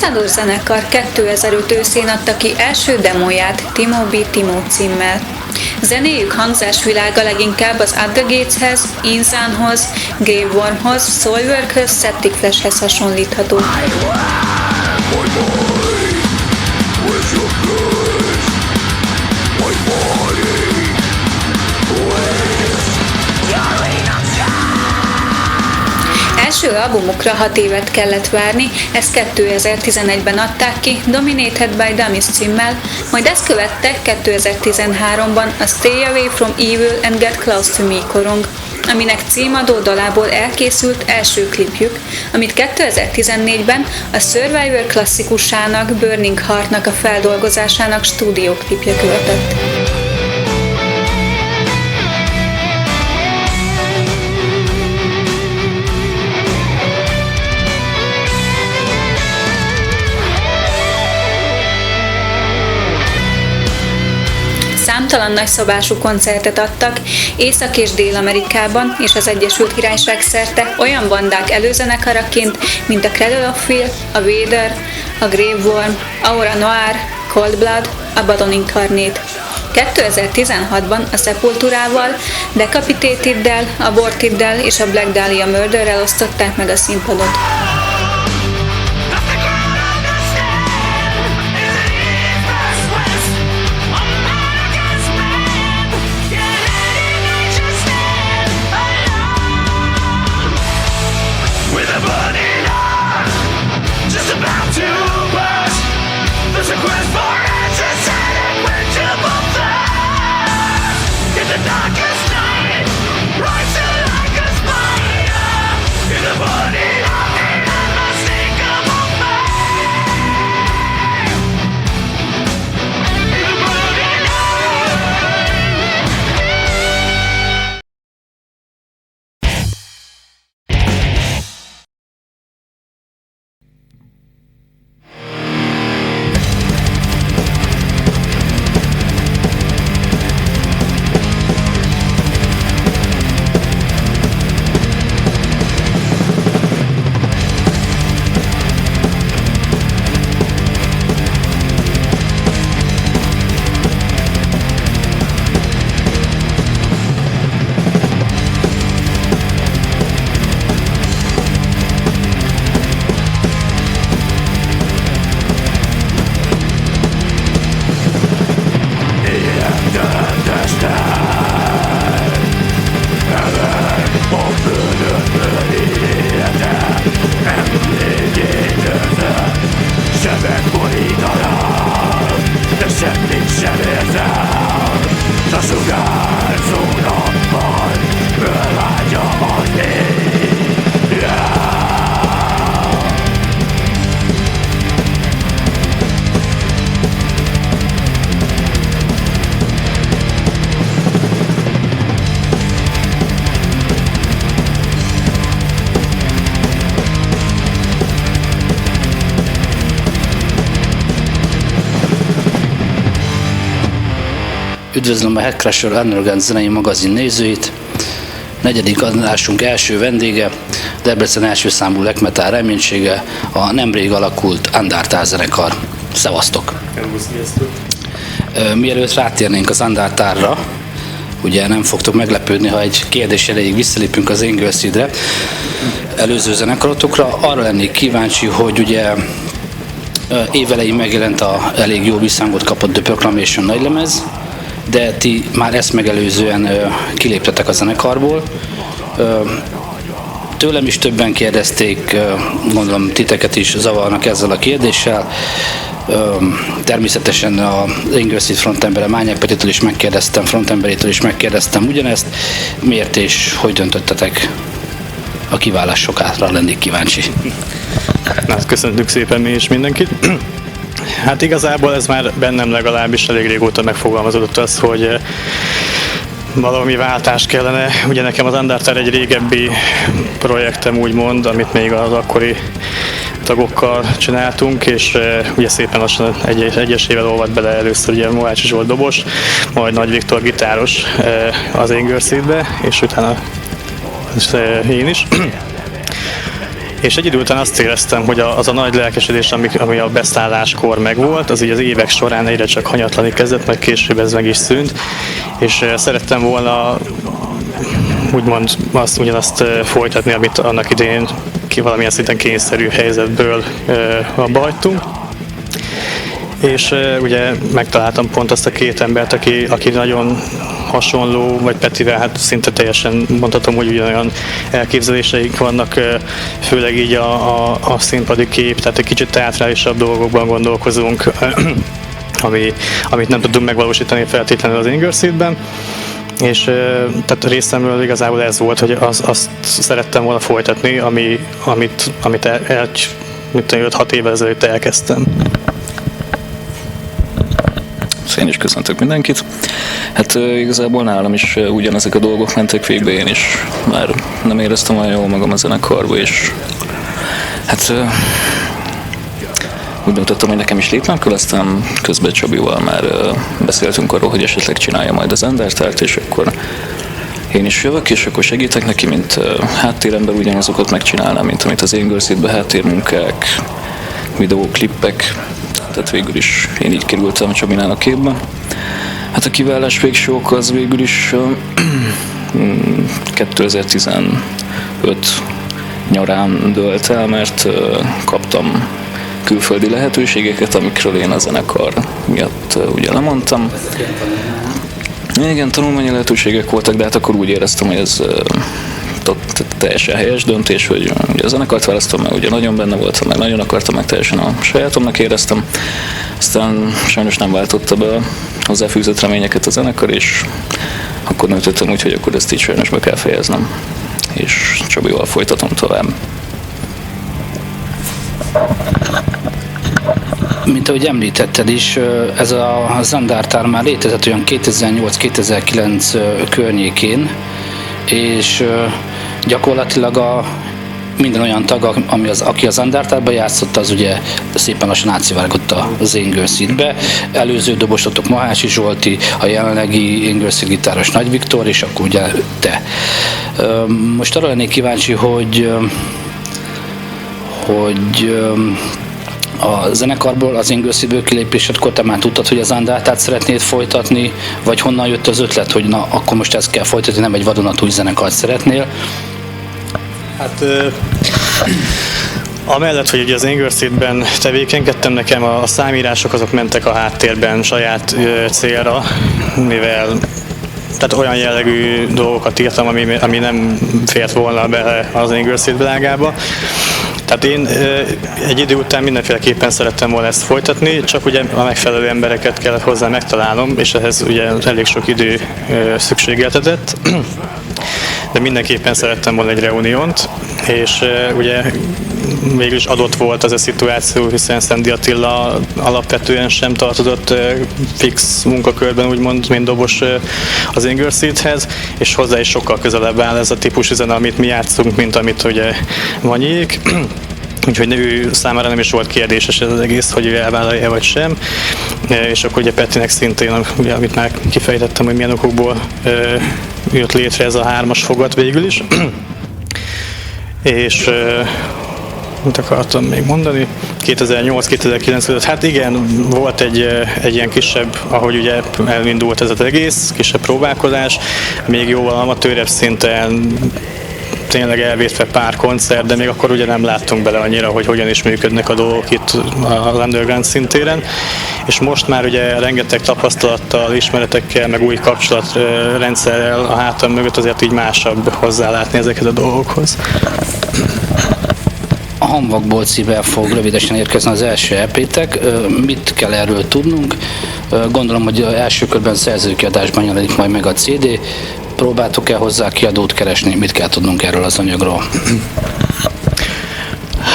Mastodon zenekar 2005 őszén adta ki első demóját Timo B. Timo címmel. Zenéjük hangzásvilága leginkább az At The Gates-hez, Inzanhoz, Gravewormhoz, Soilworkhöz, Septic Fleshhez hasonlítható. Első albumukra 6 évet kellett várni, ezt 2011-ben adták ki, Dominated by Dummies címmel, majd ezt követte 2013-ban a Stay Away From Evil and Get Close To Me korong, aminek címadó dalából elkészült első klipjük, amit 2014-ben a Survivor klasszikusának, Burning Heartnak a feldolgozásának stúdióklipje követett. Számtalan nagyszabású koncertet adtak Észak- és Dél-Amerikában és az Egyesült Királyság szerte olyan bandák előzenekaraként, mint a Cradle of Filth, a Vader, a Graveworm, Aura Noir, Cold Blood, Abaddon Incarnate. 2016-ban a Sepulturával, Decapitated-del, Aborted-del és a Black Dahlia Murderrel osztották meg a színpadot. Üdvözlöm a Headcrusher Underground zenei magazin nézőit! Negyedik adásunk első vendége, Debrecen első számú black metal reménysége, a nemrég alakult Undertale zenekar. Szevasztok! Mielőtt rátérnénk az Undertale-ra, ugye nem fogtok meglepődni, ha egy kérdés elejéig visszalépünk az Ingerseed-re, előző zenekarotokra. Arra lennék kíváncsi, hogy ugye évelején megjelent a elég jó visszhangot kapott The Proclamation nagylemez, de ti már ezt megelőzően kiléptetek a zenekarból. Tőlem is többen kérdezték, gondolom titeket is zavarnak ezzel a kérdéssel. Természetesen a Ingerseed frontembere Mányák Petitől is megkérdeztem, frontemberétől is megkérdeztem ugyanezt. Miért és hogy döntöttetek a kiválásokra, lennék kíváncsi. Hát köszönjük szépen mi is mindenkit. Hát igazából ez már bennem legalábbis elég régóta megfogalmazódott az, hogy valami váltás kellene. Ugye nekem az Undertale egy régebbi projektem úgymond, amit még az akkori tagokkal csináltunk, és ugye szépen lassan egyesével olvadt bele először ugye Mohácsi Zsolt dobos, majd Nagy Viktor gitáros az Ingerseedbe, és utána én is. És egy idő után azt éreztem, hogy az a nagy lelkesedés, ami a beszálláskor megvolt, az így az évek során egyre csak hanyatlani kezdett, majd később ez meg is szűnt, és szerettem volna úgymond ugyanazt folytatni, amit annak idején valamilyen szinten kényszerű helyzetből abba hagytunk. És ugye megtaláltam pont azt a két embert, aki nagyon hasonló, vagy Petivel, hát szinte teljesen mondhatom, hogy ugyanolyan elképzeléseink vannak, főleg így a színpadi kép, tehát egy kicsit teátrálisabb dolgokban gondolkozunk, amit nem tudunk megvalósítani feltétlenül az Ingersollben. És tehát részemről igazából ez volt, hogy azt szerettem volna folytatni, amit 5-6 évvel ezelőtt elkezdtem. Én is köszöntök mindenkit. Hát igazából nálam is ugyanezek a dolgok mentek végbe, én is már nem éreztem olyan jól magam a zenekarba, és hát úgy döntöttem, hogy nekem is lépnem kell, aztán közben Csabival már beszéltünk arról, hogy esetleg csinálja majd az Undertale-t, és akkor én is jövök, és akkor segítek neki, mint háttérember ugyanazokat megcsinálnám, mint amit az Ingersollben háttérmunkák, videóklippek. Tehát végül is én így kerültem Csabinál a képbe. Hát a kiválás végső oka az végül is 2015 nyarán dölt el, mert kaptam külföldi lehetőségeket, amikről én a zenekar miatt ugye lemondtam. Igen, tanulmányi lehetőségek voltak, de hát akkor úgy éreztem, hogy ez teljesen helyes döntés, hogy ugye a zenekart választom, mert ugye nagyon benne voltam, meg nagyon akartam, meg teljesen a sajátomnak éreztem. Aztán sajnos nem váltotta be hozzáfűzött reményeket a zenekar, és akkor döntöttem úgy, hogy akkor ezt így sajnos be kell fejeznem. És Csabival folytatom tovább. Mint ahogy említetted is, ez az Undertale már létezett olyan 2008-2009 környékén, és gyakorlatilag minden olyan tag, aki az Undertale-ben játszott, az ugye szépen lassan átszivárgott az Ingersoll-be. Előző dobosotok Mahácsi Zsolti, a jelenlegi Ingersoll gitáros Nagy Viktor, és akkor ugye te. Most arra lennék kíváncsi, hogy a zenekarból, az Ingersollből kilépésedkor te már tudtad, hogy az Undertale-t szeretnéd folytatni, vagy honnan jött az ötlet, hogy na, akkor most ezt kell folytatni, nem egy vadonatúj zenekart szeretnél? Hát amellett, hogy ugye az Ingersollben tevékenykedtem, nekem a számírások azok mentek a háttérben saját célra, mivel tehát olyan jellegű dolgokat írtam, ami nem fért volna be az Ingersoll világába. Tehát én egy idő után mindenféleképpen szerettem volna ezt folytatni, csak ugye a megfelelő embereket kellett hozzá megtalálnom, és ehhez ugye elég sok idő szükségeltetett. De mindenképpen szerettem volna egy reuniont, és ugye végül is adott volt az a szituáció, hiszen Szendi Attila alapvetően sem tartozott fix munkakörben, úgymond, mint dobos az Ingersollhez, és hozzá is sokkal közelebb áll ez a típusú zene, amit mi játszunk, mint amit ugye Vanyék. Úgyhogy ő számára nem is volt kérdéses ez az egész, hogy ő elvállalja vagy sem. És akkor ugye Petinek szintén, ugye, amit már kifejtettem, hogy milyen okokból jött létre ez a 3-as fogat végül is. És mit akartam még mondani? 2008-2009 között, hát igen, volt egy ilyen kisebb, ahogy ugye elindult ez az egész, kisebb próbálkozás, még jóval amatőrebb szinten, tényleg elvétve pár koncert, de még akkor ugye nem láttunk bele annyira, hogy hogyan is működnek a dolgok itt az underground szintéren. És most már ugye rengeteg tapasztalattal, ismeretekkel, meg új kapcsolatrendszerrel a hátam mögött azért így másabb hozzálátni ezeket a dolgokhoz. A Hamvagbolcivel fog rövidesen érkezni az első EP-tek. Mit kell erről tudnunk? Gondolom, hogy első körben szerzőkiadásban jelenik majd meg a CD. Próbáltuk-e hozzá kiadót keresni? Mit kell tudnunk erről az anyagról?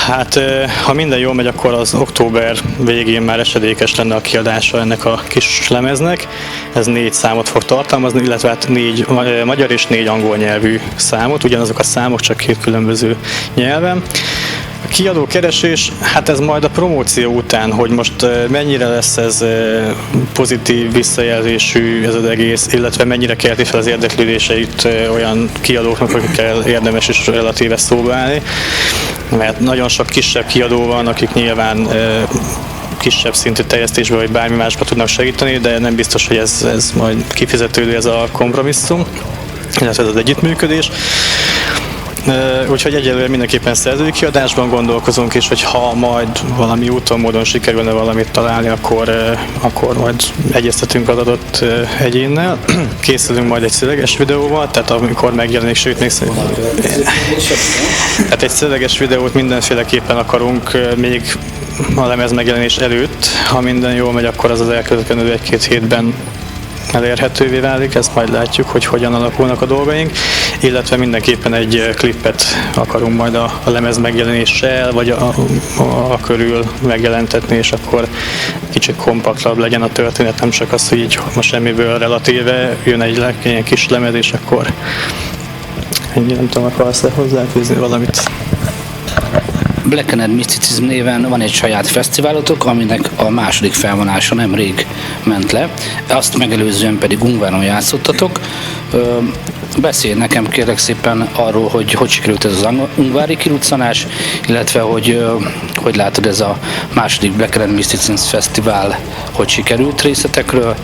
Hát, ha minden jól megy, akkor az október végén már esedékes lenne a kiadása ennek a kis lemeznek. Ez 4 számot fog tartalmazni, illetve hát 4 magyar és 4 angol nyelvű számot, ugyanazok a számok, csak 2 különböző nyelven. A kiadókeresés, hát ez majd a promóció után, hogy most mennyire lesz ez pozitív visszajelzésű ez az egész, illetve mennyire kelti fel az érdeklődéseit olyan kiadóknak, akikkel érdemes is relatíve szóba állni. Mert nagyon sok kisebb kiadó van, akik nyilván kisebb szintű terjesztésben vagy bármi másba tudnak segíteni, de nem biztos, hogy ez majd kifizetődő ez a kompromisszum, illetve ez az együttműködés. Úgyhogy egyelőre mindenképpen szerzői kiadásban gondolkozunk, és hogy ha majd valami úton, módon sikerülne valamit találni, akkor majd egyeztetünk az adott egyénnel. Készülünk majd egy szöveges videóval, tehát amikor megjelenik, sőt még hát egy szöveges videót mindenféleképpen akarunk még a lemez megjelenés előtt. Ha minden jól megy, akkor az elkövetkező 1-2 hétben elérhetővé válik, ezt majd látjuk, hogy hogyan alakulnak a dolgaink, illetve mindenképpen egy klippet akarunk majd a lemez megjelenéssel, vagy a körül megjelentetni, és akkor kicsit kompaktabb legyen a történet, nem csak az, hogy így most semmiből relatíve jön egy ilyen kis lemez, és akkor ennyi, nem tudom, akarsz-e hozzáfűzni valamit? Black and Mysticism néven van egy saját fesztiválotok, aminek a második felvonása nemrég ment le. Azt megelőzően pedig Ungváron játszottatok. Beszélj nekem kérlek szépen arról, hogy sikerült ez az ungvári kiruccanás, illetve hogy látod ez a második Black and Mysticism fesztivál, hogy sikerült részletekről,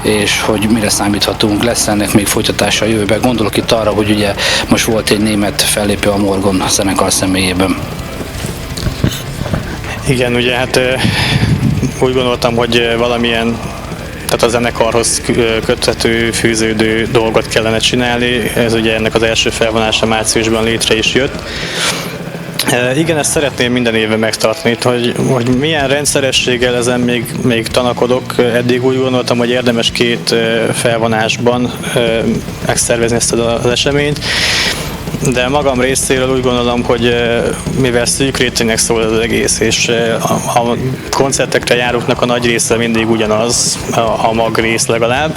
és hogy mire számíthatunk, lesz ennek még folytatása a jövőben. Gondolok itt arra, hogy ugye most volt egy német fellépő a Morgon zenekar személyében. Igen, ugye hát úgy gondoltam, hogy valamilyen, tehát a zenekarhoz köthető, fűződő dolgot kellene csinálni. Ez ugye ennek az első felvonása márciusban létre is jött. Igen, ezt szeretném minden évben megtartani, hogy milyen rendszerességgel ezen még tanakodok. Eddig úgy gondoltam, hogy érdemes 2 felvonásban megszervezni ezt az eseményt. De magam részéről úgy gondolom, hogy mivel szűk rétegnek szól az egész, és a koncertekre járóknak a nagy része mindig ugyanaz, a mag rész legalább,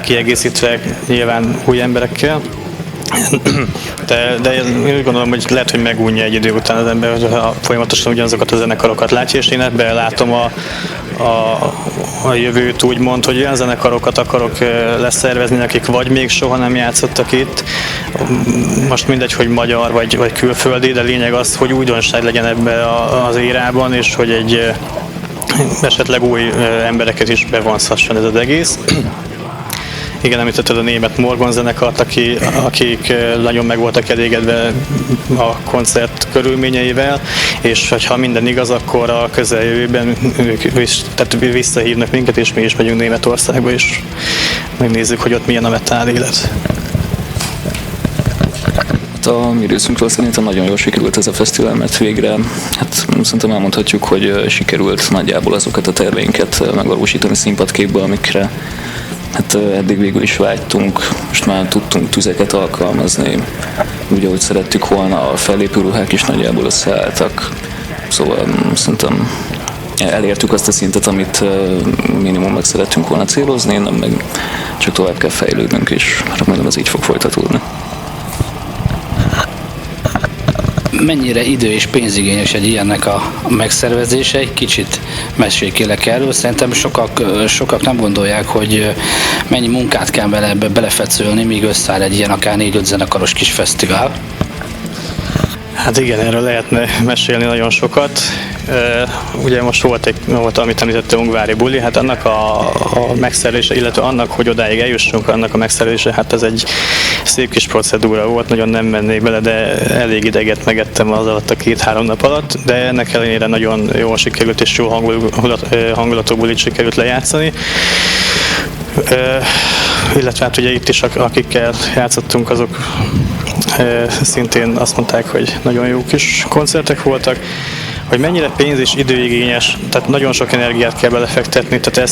kiegészítve nyilván új emberekkel. De én úgy gondolom, hogy lehet, hogy megunja egy idő után az ember, hogy folyamatosan ugyanazokat a zenekarokat látja, és én ebben látom a jövőt úgymond, hogy olyan zenekarokat akarok leszervezni, akik vagy még soha nem játszottak itt, most mindegy, hogy magyar vagy külföldi, de lényeg az, hogy újdonság legyen ebben az érában, és hogy egy esetleg új embereket is bevonszhasson ez az egész. Igen, említetted a német Morgon zenekart, akik nagyon meg voltak elégedve a koncert körülményeivel, és ha minden igaz, akkor a közeljövőben ők visszahívnak minket, és mi is megyünk Németországba, és megnézzük, hogy ott milyen a metal élet. A mi részünkről szerintem nagyon jól sikerült ez a fesztivál, mert végre, hát szerintem elmondhatjuk, hogy sikerült nagyjából azokat a terveinket megvalósítani színpadképből, amikre hát eddig végül is vágytunk, most már tudtunk tüzeket alkalmazni, úgy, ahogy szerettük volna, a fellépő ruhák is nagyjából összeálltak, szóval szerintem elértük azt a szintet, amit minimum meg szerettünk volna célozni, nem meg csak tovább kell fejlődnünk, és remélem ez így fog folytatódni. Mennyire idő és pénzigényes egy ilyennek a megszervezése? Egy kicsit mesélj erről. Szerintem sokak nem gondolják, hogy mennyi munkát kell belefetszölni, míg összeáll egy ilyen akár 4-5 zenekaros kis fesztivál. Hát igen, erről lehetne mesélni nagyon sokat. Ugye most volt amit említette, ungvári buli, hát annak a megszervezése, illetve annak, hogy odáig eljussunk, annak a megszervezése, hát ez egy szép kis procedúra volt, nagyon nem mennék bele, de elég ideget megettem az alatt a 2-3 nap alatt, de ennek ellenére nagyon jól sikerült és jó hangulatú bulit sikerült lejátszani. Illetve hát ugye itt is akikkel játszottunk, azok szintén azt mondták, hogy nagyon jó kis koncertek voltak. Hogy mennyire pénz és időigényes, tehát nagyon sok energiát kell belefektetni, tehát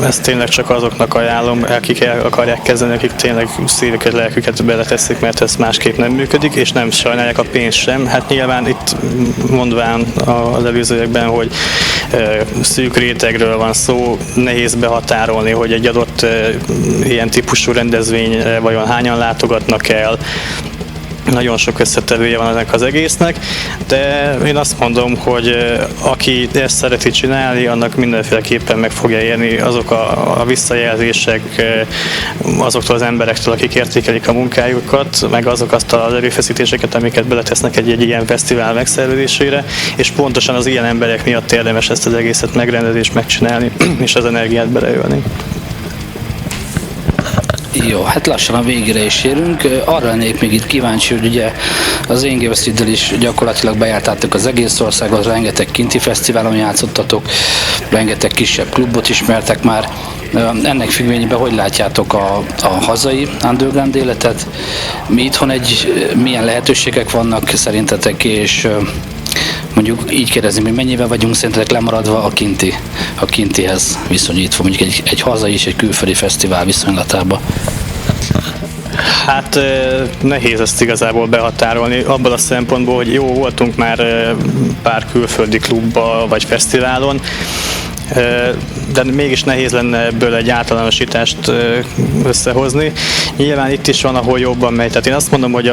ezt tényleg csak azoknak ajánlom, akik el akarják kezdeni, akik tényleg szívüket, lelküket beleteszik, mert ez másképp nem működik, és nem sajnálják a pénzt sem. Hát nyilván itt mondván az előzőekben, hogy szűk rétegről van szó, nehéz behatárolni, hogy egy adott ilyen típusú rendezvényre vajon hányan látogatnak el, nagyon sok összetevője van ennek az egésznek, de én azt mondom, hogy aki ezt szereti csinálni, annak mindenféleképpen meg fogja érni azok a visszajelzések azoktól az emberektől, akik értékelik a munkájukat, meg azt az erőfeszítéseket, amiket beletesznek egy ilyen fesztivál megszervezésére, és pontosan az ilyen emberek miatt érdemes ezt az egészet megrendezni és megcsinálni, és az energiát beleölni. Jó, hát lassan a végére is érünk. Arra lennék még itt kíváncsi, hogy ugye az Ingevesztiddel is gyakorlatilag bejártátok az egész országot, rengeteg kinti fesztiválon játszottatok, rengeteg kisebb klubot ismertek már. Ennek függvényében hogy látjátok a hazai underground életet? Mi itthon milyen lehetőségek vannak szerintetek, és mondjuk így kérdezni, hogy mennyivel vagyunk szerintetek lemaradva a kintihez viszonyítva, mondjuk egy hazai és egy külföldi fesztivál viszonylatában? Hát nehéz ezt igazából behatárolni, abból a szempontból, hogy jó, voltunk már pár külföldi klubba vagy fesztiválon, de mégis nehéz lenne ebből egy általánosítást összehozni. Nyilván itt is van, ahol jobban megy. Tehát én azt mondom, hogy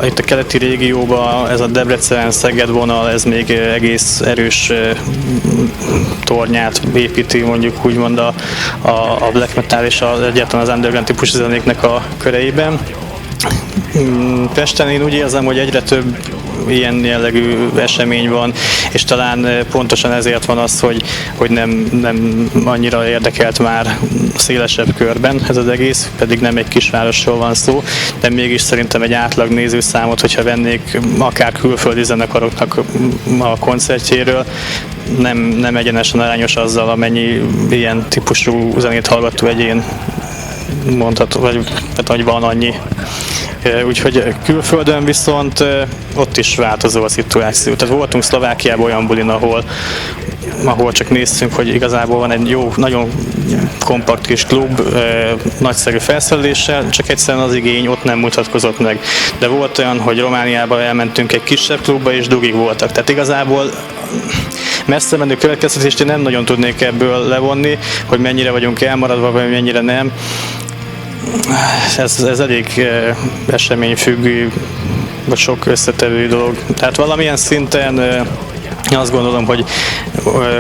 itt a keleti régióban ez a Debrecen-Szeged vonal, ez még egész erős tornyát építi, mondjuk úgymond a black metal és egyáltalán az underground típusú zenéknek a köreiben. Pesten én úgy érzem, hogy egyre több ilyen jellegű esemény van, és talán pontosan ezért van az, hogy nem annyira érdekelt már szélesebb körben ez az egész, pedig nem egy kisvárosról van szó, de mégis szerintem egy átlag nézőszámot, hogyha vennék akár külföldi zenekaroknak a koncertjéről, nem egyenesen arányos azzal, amennyi ilyen típusú zenét hallgató egyén mondható, vagy van annyi. Úgyhogy külföldön viszont ott is változó a szituáció. Tehát voltunk Szlovákiában olyan bulin, ahol csak néztünk, hogy igazából van egy jó, nagyon kompakt kis klub, nagyszerű felszereléssel, csak egyszerűen az igény ott nem mutatkozott meg. De volt olyan, hogy Romániába elmentünk egy kisebb klubba, és dugig voltak. Tehát igazából messze menő következtetést én nem nagyon tudnék ebből levonni, hogy mennyire vagyunk elmaradva, vagy mennyire nem. Ez elég eseményfüggő, vagy sok összetevő dolog. Tehát valamilyen szinten azt gondolom, hogy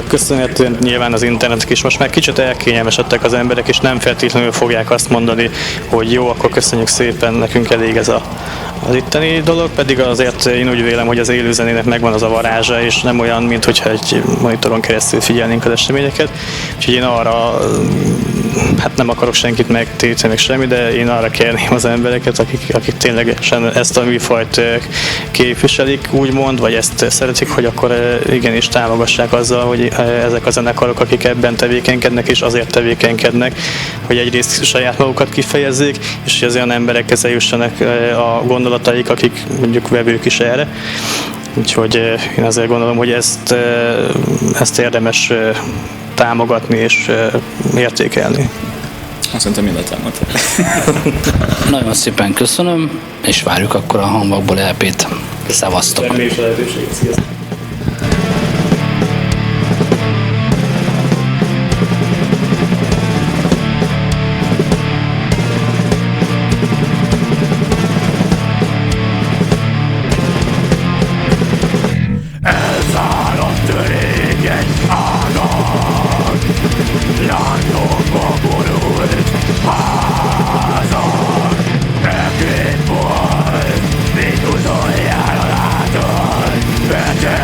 köszönhetően nyilván az internetnek is most már kicsit elkényelmesedtek az emberek, és nem feltétlenül fogják azt mondani, hogy jó, akkor köszönjük szépen, nekünk elég ez az itteni dolog, pedig azért én úgy vélem, hogy az élőzenének megvan az a varázsa, és nem olyan, mint hogyha egy monitoron keresztül figyelnénk az eseményeket. Úgyhogy én arra, hát nem akarok senkit megtéteni, meg semmi, de én arra kérném az embereket, akik ténylegesen ezt a műfajt képviselik, úgymond, vagy ezt szeretik, hogy akkor igenis támogassák azzal, hogy ezek a zenekarok, akik ebben tevékenykednek, és azért tevékenykednek, hogy egyrészt saját magukat kifejezzék, és hogy az olyan emberekhez eljussanak a gondolataik, akik mondjuk vevők is erre. Úgyhogy én azért gondolom, hogy ezt érdemes támogatni és értékelni. Szerintem mindent elmondtam. Nagyon szépen köszönöm, és várjuk akkor a Hamvakból LP-t. Szevasztok! Better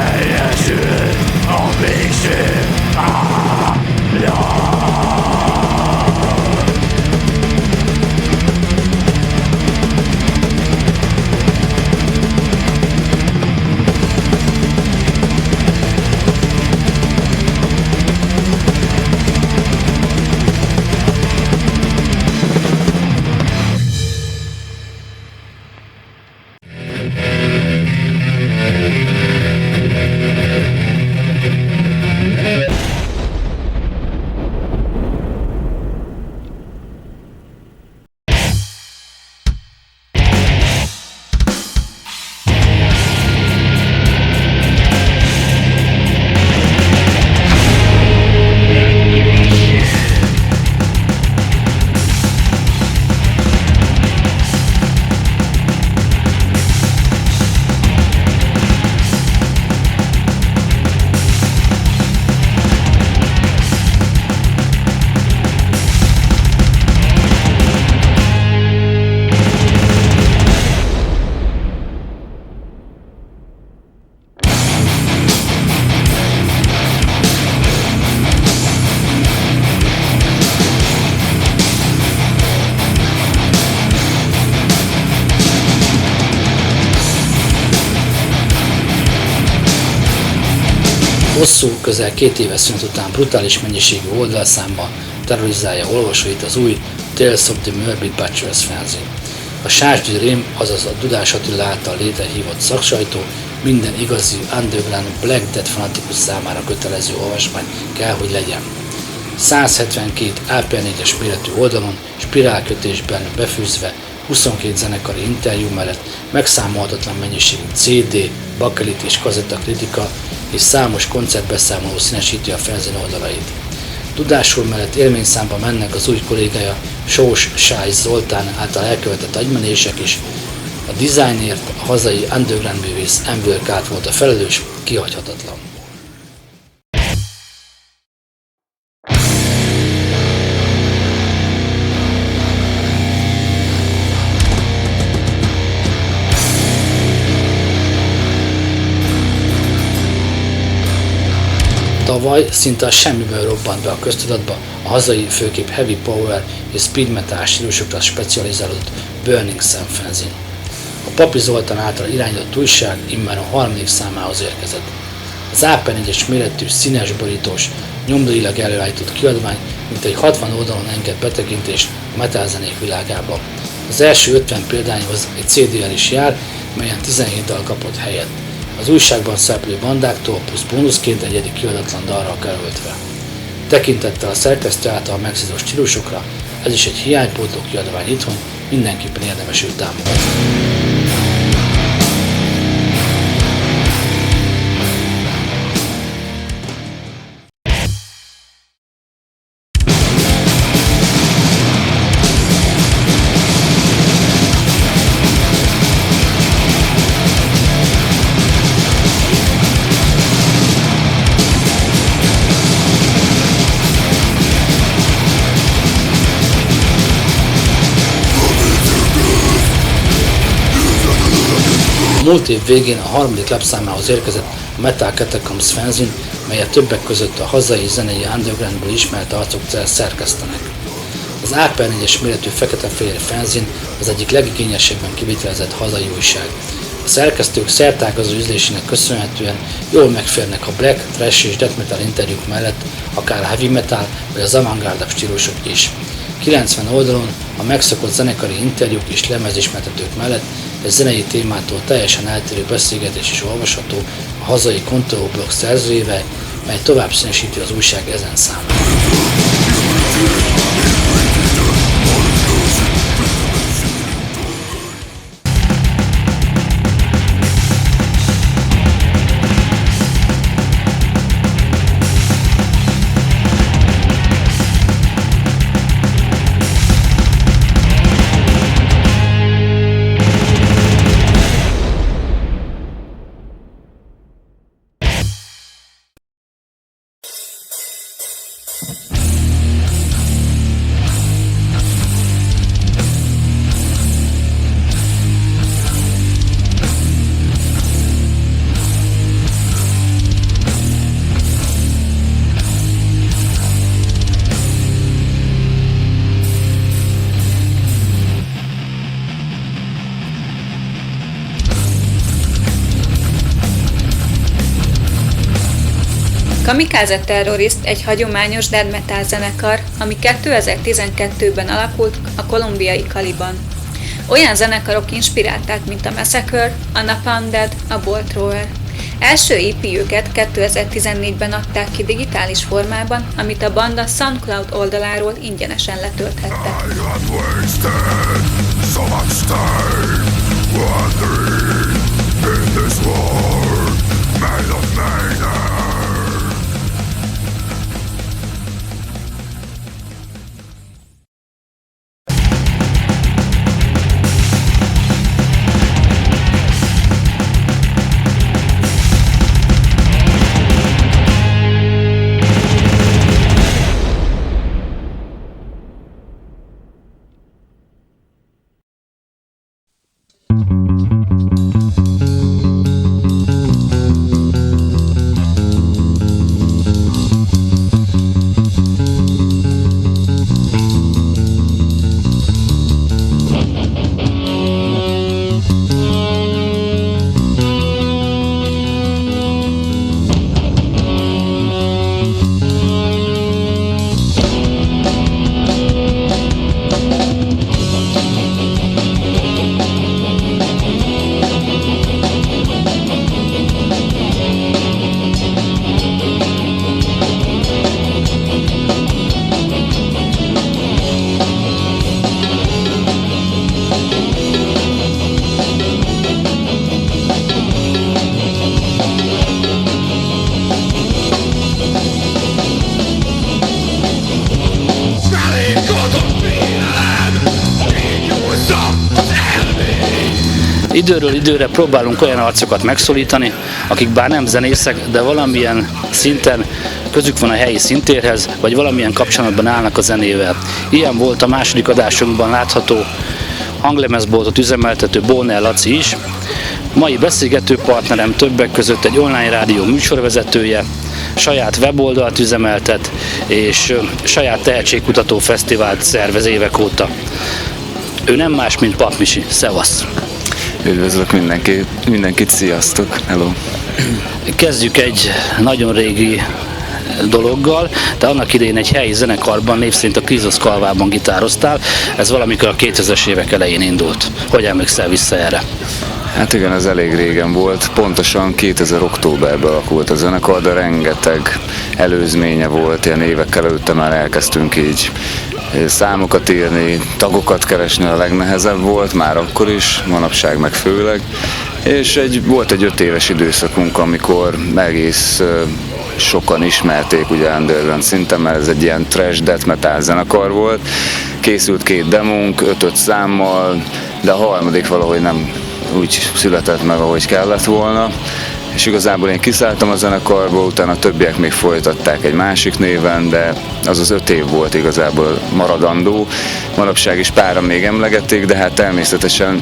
Hosszú, közel 2 éves szünet után brutális mennyiségű oldalszámban terrorizálja olvasóit az új Tales of the Morbid Butchers fanzine. A Sásdi Rém, azaz a Dudás Attila által létrehívott szaksajtó minden igazi underground Black Death fanatikus számára kötelező olvasmány kell, hogy legyen. 172 AP4-es méretű oldalon, spirálkötésben befűzve 22 zenekari interjú mellett megszámolhatatlan mennyiségű CD, bakelit és kazetta kritika és számos koncertbeszámoló színesíti a fanzine oldalait. Tudásul mellett élményszámba mennek az új kollégája Sós Sáj Zoltán által elkövetett agymenések is. A dizájnért a hazai underground művész MVLK volt a felelős, kihagyhatatlan. Tavaly szinte a semmiből robbant be a köztudatba a hazai, főképp heavy power és speed metal stílusokra specializálódott Burning Sun fanzine. A Papi Zoltán által irányított újság immár a 3. számához érkezett. Az AP4-es méretű, színes borítós, nyomdailag előállított kiadvány mintegy 60 oldalon enged betekintést a metalzenék világába. Az első 50 példányhoz egy CD-el is jár, melyen 17 dal kapott helyet. Az újságban szereplő bandáktól plusz bónuszként egy egyedi kiadatlan dalra kerültve. Tekintettel a szerkesztő által megszízott stílusokra, ez is egy hiánypótló kiadvány itthon, mindenképpen érdemes őt támogatni. Múlt év végén a 3. lapszámához érkezett a Metal Catacombs fanzine, melyet többek között a hazai zenei undergroundból ismert arcok szerkesztenek. Az AP4-es méretű fekete-fehér fanzine az egyik legigényesebben kivitelezett hazai újság. A szerkesztők szertágazó üzlésének köszönhetően jól megférnek a black, thrash és death metal interjúk mellett akár a heavy metal vagy az avantgárdabb stílusok is. 90 oldalon a megszokott zenekari interjúk és lemezismertetők mellett egy zenei témától teljesen eltérő beszélgetés is olvasható a hazai Control blog szerzőjével, mely tovább színesíti az újság ezen számát. Kamikaze Terrorist egy hagyományos death metal zenekar, ami 2012-ben alakult a kolumbiai Caliban. Olyan zenekarok inspirálták, mint a Massacre, a Napalm Death, a Bolt Thrower. Első EP-jüket 2014-ben adták ki digitális formában, amit a banda SoundCloud oldaláról ingyenesen letölthettek. Időről időre próbálunk olyan arcokat megszólítani, akik bár nem zenészek, de valamilyen szinten közük van a helyi szintérhez, vagy valamilyen kapcsolatban állnak a zenével. Ilyen volt a második adásunkban látható hanglemezboltot üzemeltető Bóner Laci is. Mai beszélgető partnerem többek között egy online rádió műsorvezetője, saját weboldalt üzemeltet, és saját tehetségkutató fesztivált szervez évek óta. Ő nem más, mint Pap Misi. Szevasz! Üdvözlök mindenkit, sziasztok! Hello! Kezdjük egy nagyon régi dologgal, de annak idején egy helyi zenekarban, név szerint a Krizosz Kalvában gitároztál, ez valamikor a 2000-es évek elején indult. Hogy emlékszel vissza erre? Hát igen, ez elég régen volt, pontosan 2000 októberben alakult a zenekar, de rengeteg előzménye volt, ilyen évekkel előtte már elkezdtünk így számokat írni, tagokat keresni, a legnehezebb volt, már akkor is, manapság meg főleg, és volt egy 5 éves időszakunk, amikor egész sokan ismerték ugye underground szinten, mert ez egy ilyen trash death metal zenekar volt, készült 2 demónk, 5 számmal, de a harmadik valahogy nem úgy született meg, ahogy kellett volna, és igazából én kiszálltam a zenekarból, utána a többiek még folytatták egy másik néven, de az 5 év volt igazából maradandó. Manapság is páran még emlegették, de hát természetesen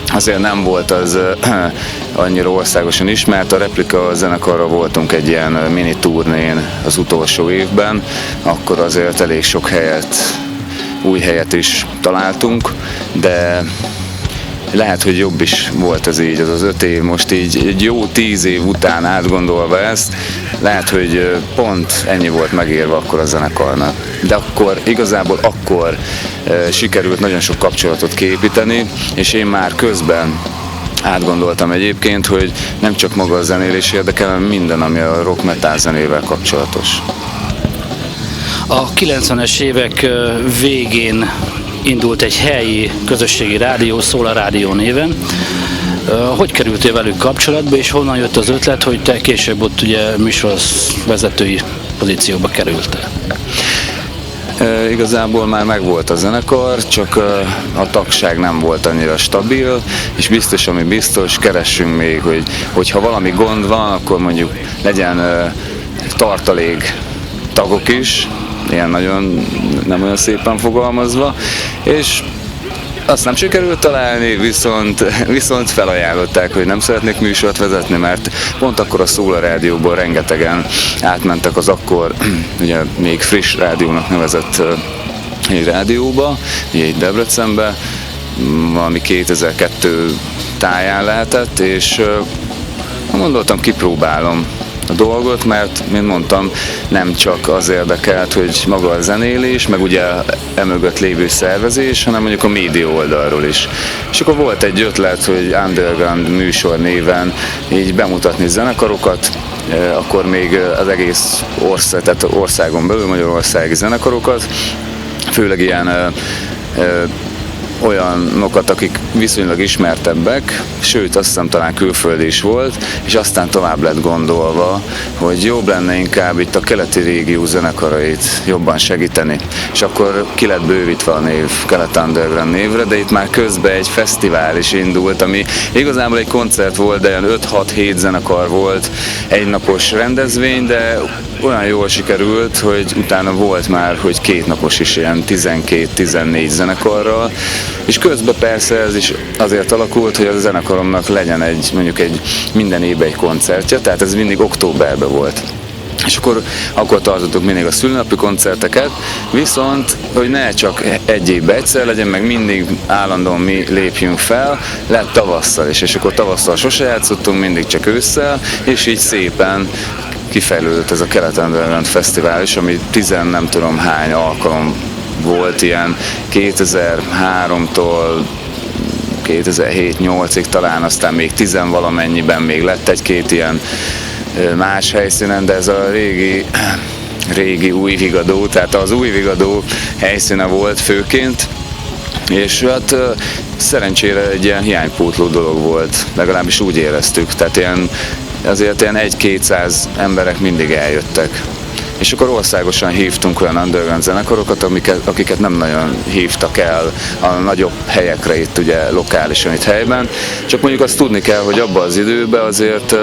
azért nem volt az annyira országosan ismert. A Replika zenekarra voltunk egy ilyen mini turnén az utolsó évben, akkor azért elég sok új helyet is találtunk, de lehet, hogy jobb is volt ez így, az 5 év, most így egy jó 10 év után átgondolva ezt, lehet, hogy pont ennyi volt megérve akkor a zenekarnak. De igazából akkor sikerült nagyon sok kapcsolatot kiépíteni, és én már közben átgondoltam egyébként, hogy nem csak maga a zenélés érdekel, hanem minden, ami a rock metal zenével kapcsolatos. A 90-es évek végén indult egy helyi közösségi rádió, Szóla Rádió néven. Hogy kerültél velük kapcsolatba, és honnan jött az ötlet, hogy te később ott ugye műsorvezetői pozícióba kerültél? Igazából már megvolt a zenekar, csak a tagság nem volt annyira stabil, és biztos, ami biztos, keressünk még, hogyha valami gond van, akkor mondjuk legyen tartalék tagok is, ilyen nagyon nem olyan szépen fogalmazva, és azt nem sikerült találni, viszont felajánlották, hogy nem szeretnék műsort vezetni, mert pont akkor a Szóla Rádióból rengetegen átmentek az akkor ugye még friss rádiónak nevezett egy rádióba, egy Debrecenbe, valami 2002 táján lehetett, és gondoltam, kipróbálom a dolgot, mert, mint mondtam, nem csak az érdekelt, hogy maga a zenélés, meg ugye emögött lévő szervezés, hanem mondjuk a média oldalról is. És akkor volt egy ötlet, hogy underground műsor néven így bemutatni zenekarokat, akkor még az egész tehát országon belül magyarországi zenekarokat, főleg ilyen olyanokat, akik viszonylag ismertebbek, sőt azt hiszem talán külföldi is volt, és aztán tovább lett gondolva, hogy jobb lenne inkább itt a keleti régió zenekarait jobban segíteni. És akkor ki lett bővítve a név, Kelet Underground névre, de itt már közben egy fesztivál is indult, ami igazából egy koncert volt, de olyan 5-6-7 zenekar volt, egynapos rendezvény, de olyan jól sikerült, hogy utána volt már, hogy 2 napos is ilyen 12-14 zenekarral, és közben persze ez is azért alakult, hogy a zenekaromnak legyen mondjuk minden évben egy koncertje, tehát ez mindig októberben volt. És akkor tartottuk mindig a szülinapi koncerteket, viszont, hogy ne csak egy évben egyszer legyen, meg mindig állandóan mi lépjünk fel, lett tavasszal is, és akkor tavasszal sose játszottunk, mindig csak ősszel, és így szépen kifejlődött ez a Kelet Underground Fesztivál is, ami nem tudom hány alkalom volt, ilyen 2003-tól 2007-8-ig talán, aztán még 10-valamennyiben még lett egy-két ilyen más helyszínen, de ez a régi Újvigadó, tehát az Újvigadó helyszíne volt főként, és hát szerencsére egy ilyen hiánypótló dolog volt, legalábbis úgy éreztük, tehát azért ilyen 1-200 emberek mindig eljöttek. és akkor országosan hívtunk olyan underground zenekarokat, akiket nem nagyon hívtak el a nagyobb helyekre itt ugye lokálisan itt helyben. Csak mondjuk azt tudni kell, hogy abban az időben azért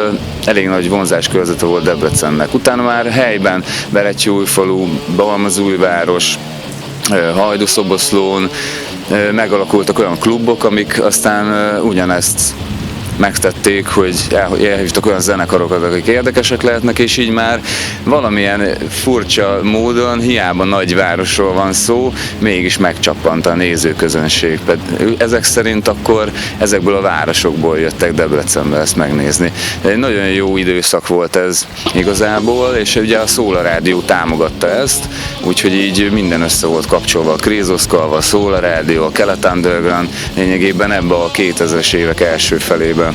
elég nagy vonzáskörzete volt Debrecennek. Utána már helyben Berettyóújfalu, Balmazújváros, Hajdúszoboszlón megalakultak olyan klubok, amik aztán ugyanezt megtették, hogy elhívtak olyan zenekarokat, akik érdekesek lehetnek, és így már valamilyen furcsa módon, hiába nagyvárosról van szó, mégis megcsappant a nézőközönség. Ezek szerint akkor ezekből a városokból jöttek Debrecenbe ezt megnézni. Egy nagyon jó időszak volt ez igazából, és ugye a Szóla Rádió támogatta ezt, úgyhogy így minden össze volt kapcsolva, a Krézoszkalva, a Szóla Rádió, a Kelet Underground, lényegében ebbe a 2000-es évek első felében,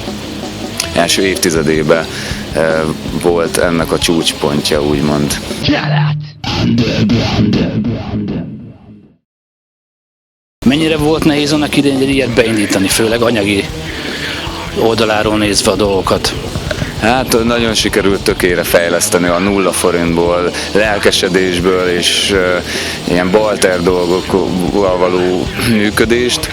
első évtizedében volt ennek a csúcspontja, úgymond. Mennyire volt nehéz annak idején egy ilyet beindítani, főleg anyagi oldaláról nézve a dolgokat? Hát nagyon sikerült tökére fejleszteni a 0 forintból, lelkesedésből és ilyen balter dolgokkal való működést.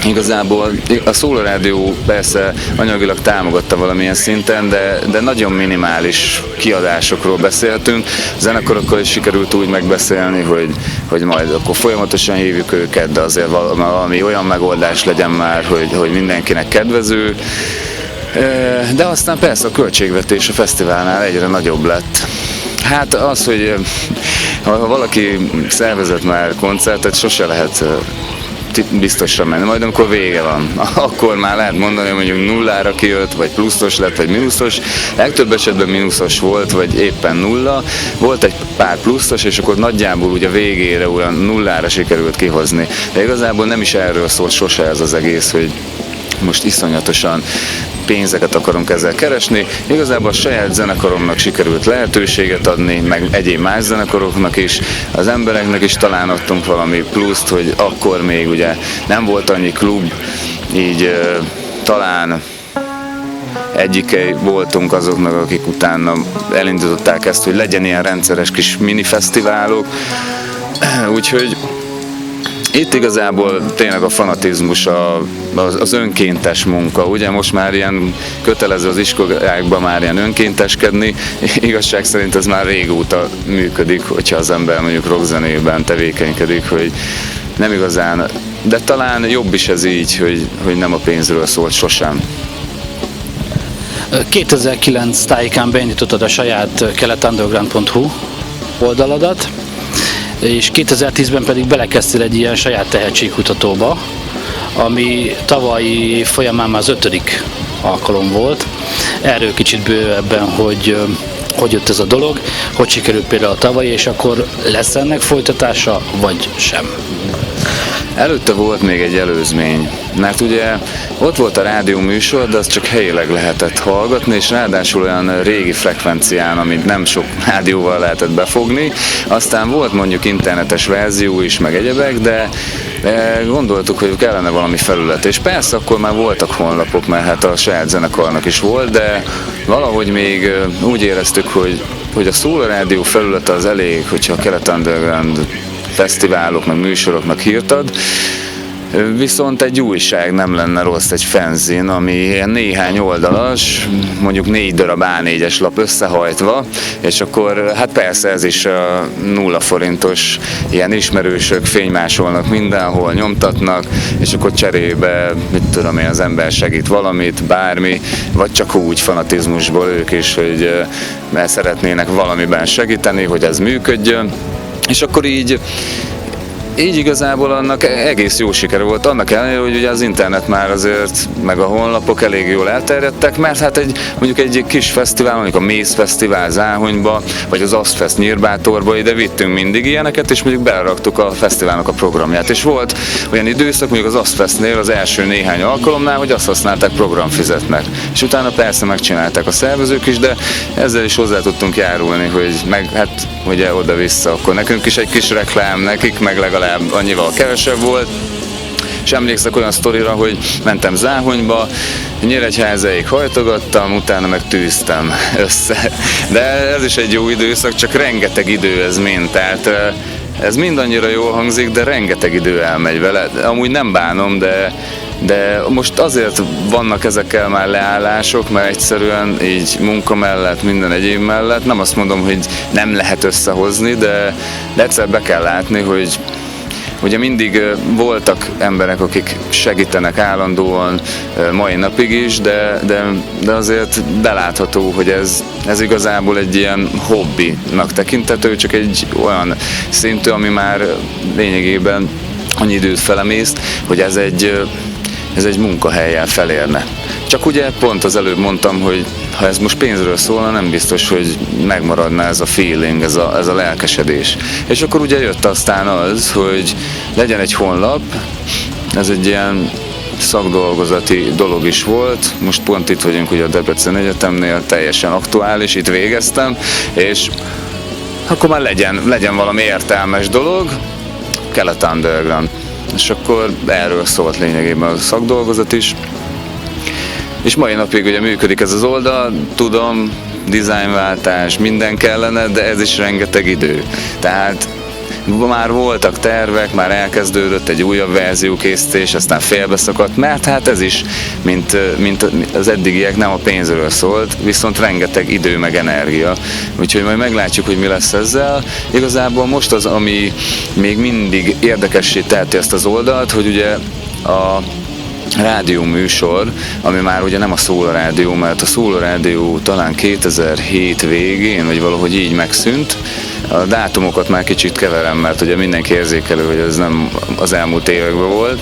Igazából a Szóla Rádió persze anyagilag támogatta valamilyen szinten, de nagyon minimális kiadásokról beszéltünk. A zenekarokkal is sikerült úgy megbeszélni, hogy majd akkor folyamatosan hívjuk őket, de azért valami olyan megoldás legyen már, hogy mindenkinek kedvező. De aztán persze a költségvetés a fesztiválnál egyre nagyobb lett. Hát az, hogy ha valaki szervezett már koncertet, sose lehet biztosra menni, majd amikor vége van, akkor már lehet mondani, hogy mondjuk nullára kijött, vagy pluszos lett, vagy mínuszos. Legtöbb esetben mínuszos volt, vagy éppen nulla. Volt egy pár pluszos, és akkor nagyjából ugye végére olyan nullára sikerült kihozni. De igazából nem is erről szólt sose ez az egész, hogy most iszonyatosan pénzeket akarunk ezzel keresni. Igazából a saját zenekaromnak sikerült lehetőséget adni, meg egyéb más zenekaroknak is. Az embereknek is talán adtunk valami pluszt, hogy akkor még ugye nem volt annyi klub, így talán egyikei voltunk azoknak, akik utána elindították ezt, hogy legyen ilyen rendszeres kis minifesztiválok. Úgyhogy itt igazából tényleg a fanatizmus, az önkéntes munka. Ugye most már ilyen kötelező az iskolákban már ilyen önkénteskedni. Igazság szerint ez már régóta működik, hogyha az ember mondjuk rockzenében tevékenykedik, hogy nem igazán, de talán jobb is ez így, hogy nem a pénzről szólt sosem. 2009 tájékán beindítottad a saját keletunderground.hu oldaladat, és 2010-ben pedig belekezdtél egy ilyen saját tehetségkutatóba, ami tavalyi év folyamán már az 5. alkalom volt. Erről kicsit bővebben, hogy jött ez a dolog, hogy sikerült például a tavalyi, és akkor lesz ennek folytatása, vagy sem? Előtte volt még egy előzmény, mert ugye ott volt a rádió műsor, de azt csak helyileg lehetett hallgatni, és ráadásul olyan régi frekvencián, amit nem sok rádióval lehetett befogni. Aztán volt mondjuk internetes verzió is, meg egyebek, de gondoltuk, hogy kellene valami felület. És persze akkor már voltak honlapok, mert hát a saját zenekarnak is volt, de valahogy még úgy éreztük, hogy a Szóla Rádió felülete az elég, hogyha a Kelet Underground fesztiválok, meg műsoroknak írtad. Viszont egy újság nem lenne rossz, egy fanzin, ami ilyen néhány oldalas, mondjuk 4 darab A4-es lap összehajtva, és akkor hát persze ez is a 0 forintos ilyen ismerősök fénymásolnak mindenhol, nyomtatnak, és akkor cserébe, mit tudom én, az ember segít valamit, bármi, vagy csak úgy fanatizmusból ők is, hogy mert szeretnének valamiben segíteni, hogy ez működjön, és akkor így igazából annak egész jó siker volt, annak ellenére, hogy ugye az internet már azért, meg a honlapok elég jól elterjedtek, mert hát mondjuk egy kis fesztivál, mondjuk a Mész Fesztivál Záhonyba, vagy az Asztfest Nyírbátorba, ide vittünk mindig ilyeneket, és mondjuk beleraktuk a fesztiválnak a programját. És volt olyan időszak, mondjuk az Asztfestnél az első néhány alkalomnál, hogy azt használták programfizetnek. És utána persze megcsinálták a szervezők is, de ezzel is hozzá tudtunk járulni, hogy meg hát ugye oda-vissza, akkor nekünk is egy kis reklám, nekik meg legalább annyival kevesebb volt. És emlékszek olyan sztorira, hogy mentem Záhonyba, Nyíregyházáig hajtogattam, utána meg tűztem össze. De ez is egy jó időszak, csak rengeteg idő ez mind. Tehát ez mind annyira jól hangzik, de rengeteg idő elmegy vele. Amúgy nem bánom, de most azért vannak ezekkel már leállások, mert egyszerűen így munka mellett, minden egyéb mellett, nem azt mondom, hogy nem lehet összehozni, de egyszer be kell látni, hogy ugye mindig voltak emberek, akik segítenek állandóan mai napig is, de azért belátható, hogy ez igazából egy ilyen hobbinak tekintető, csak egy olyan szintű, ami már lényegében annyi időt felemészt, hogy ez egy munkahellyel felérne. Csak ugye pont az előbb mondtam, hogy ha ez most pénzről szólna, nem biztos, hogy megmaradna ez a feeling, ez a lelkesedés. És akkor ugye jött aztán az, hogy legyen egy honlap, ez egy ilyen szakdolgozati dolog is volt, most pont itt vagyunk ugye a Debrecen Egyetemnél, teljesen aktuális, itt végeztem, és akkor már legyen valami értelmes dolog, Kelet Underground. És akkor erről szólt lényegében a szakdolgozat is. És mai napig ugye működik ez az oldal, tudom, dizájnváltás, minden kellene, de ez is rengeteg idő. Tehát már voltak tervek, már elkezdődött egy újabb verzió készítés, aztán félbeszakadt, mert hát ez is, mint az eddigiek, nem a pénzről szólt, viszont rengeteg idő meg energia. Úgyhogy majd meglátjuk, hogy mi lesz ezzel. Igazából most az, ami még mindig érdekessé teheti ezt az oldalt, hogy ugye a rádió műsor, ami már ugye nem a Szóla Rádió, mert a Szóla Rádió talán 2007 végén, vagy valahogy így megszűnt. A dátumokat már kicsit keverem, mert ugye mindenki érzékelő, hogy ez nem az elmúlt években volt.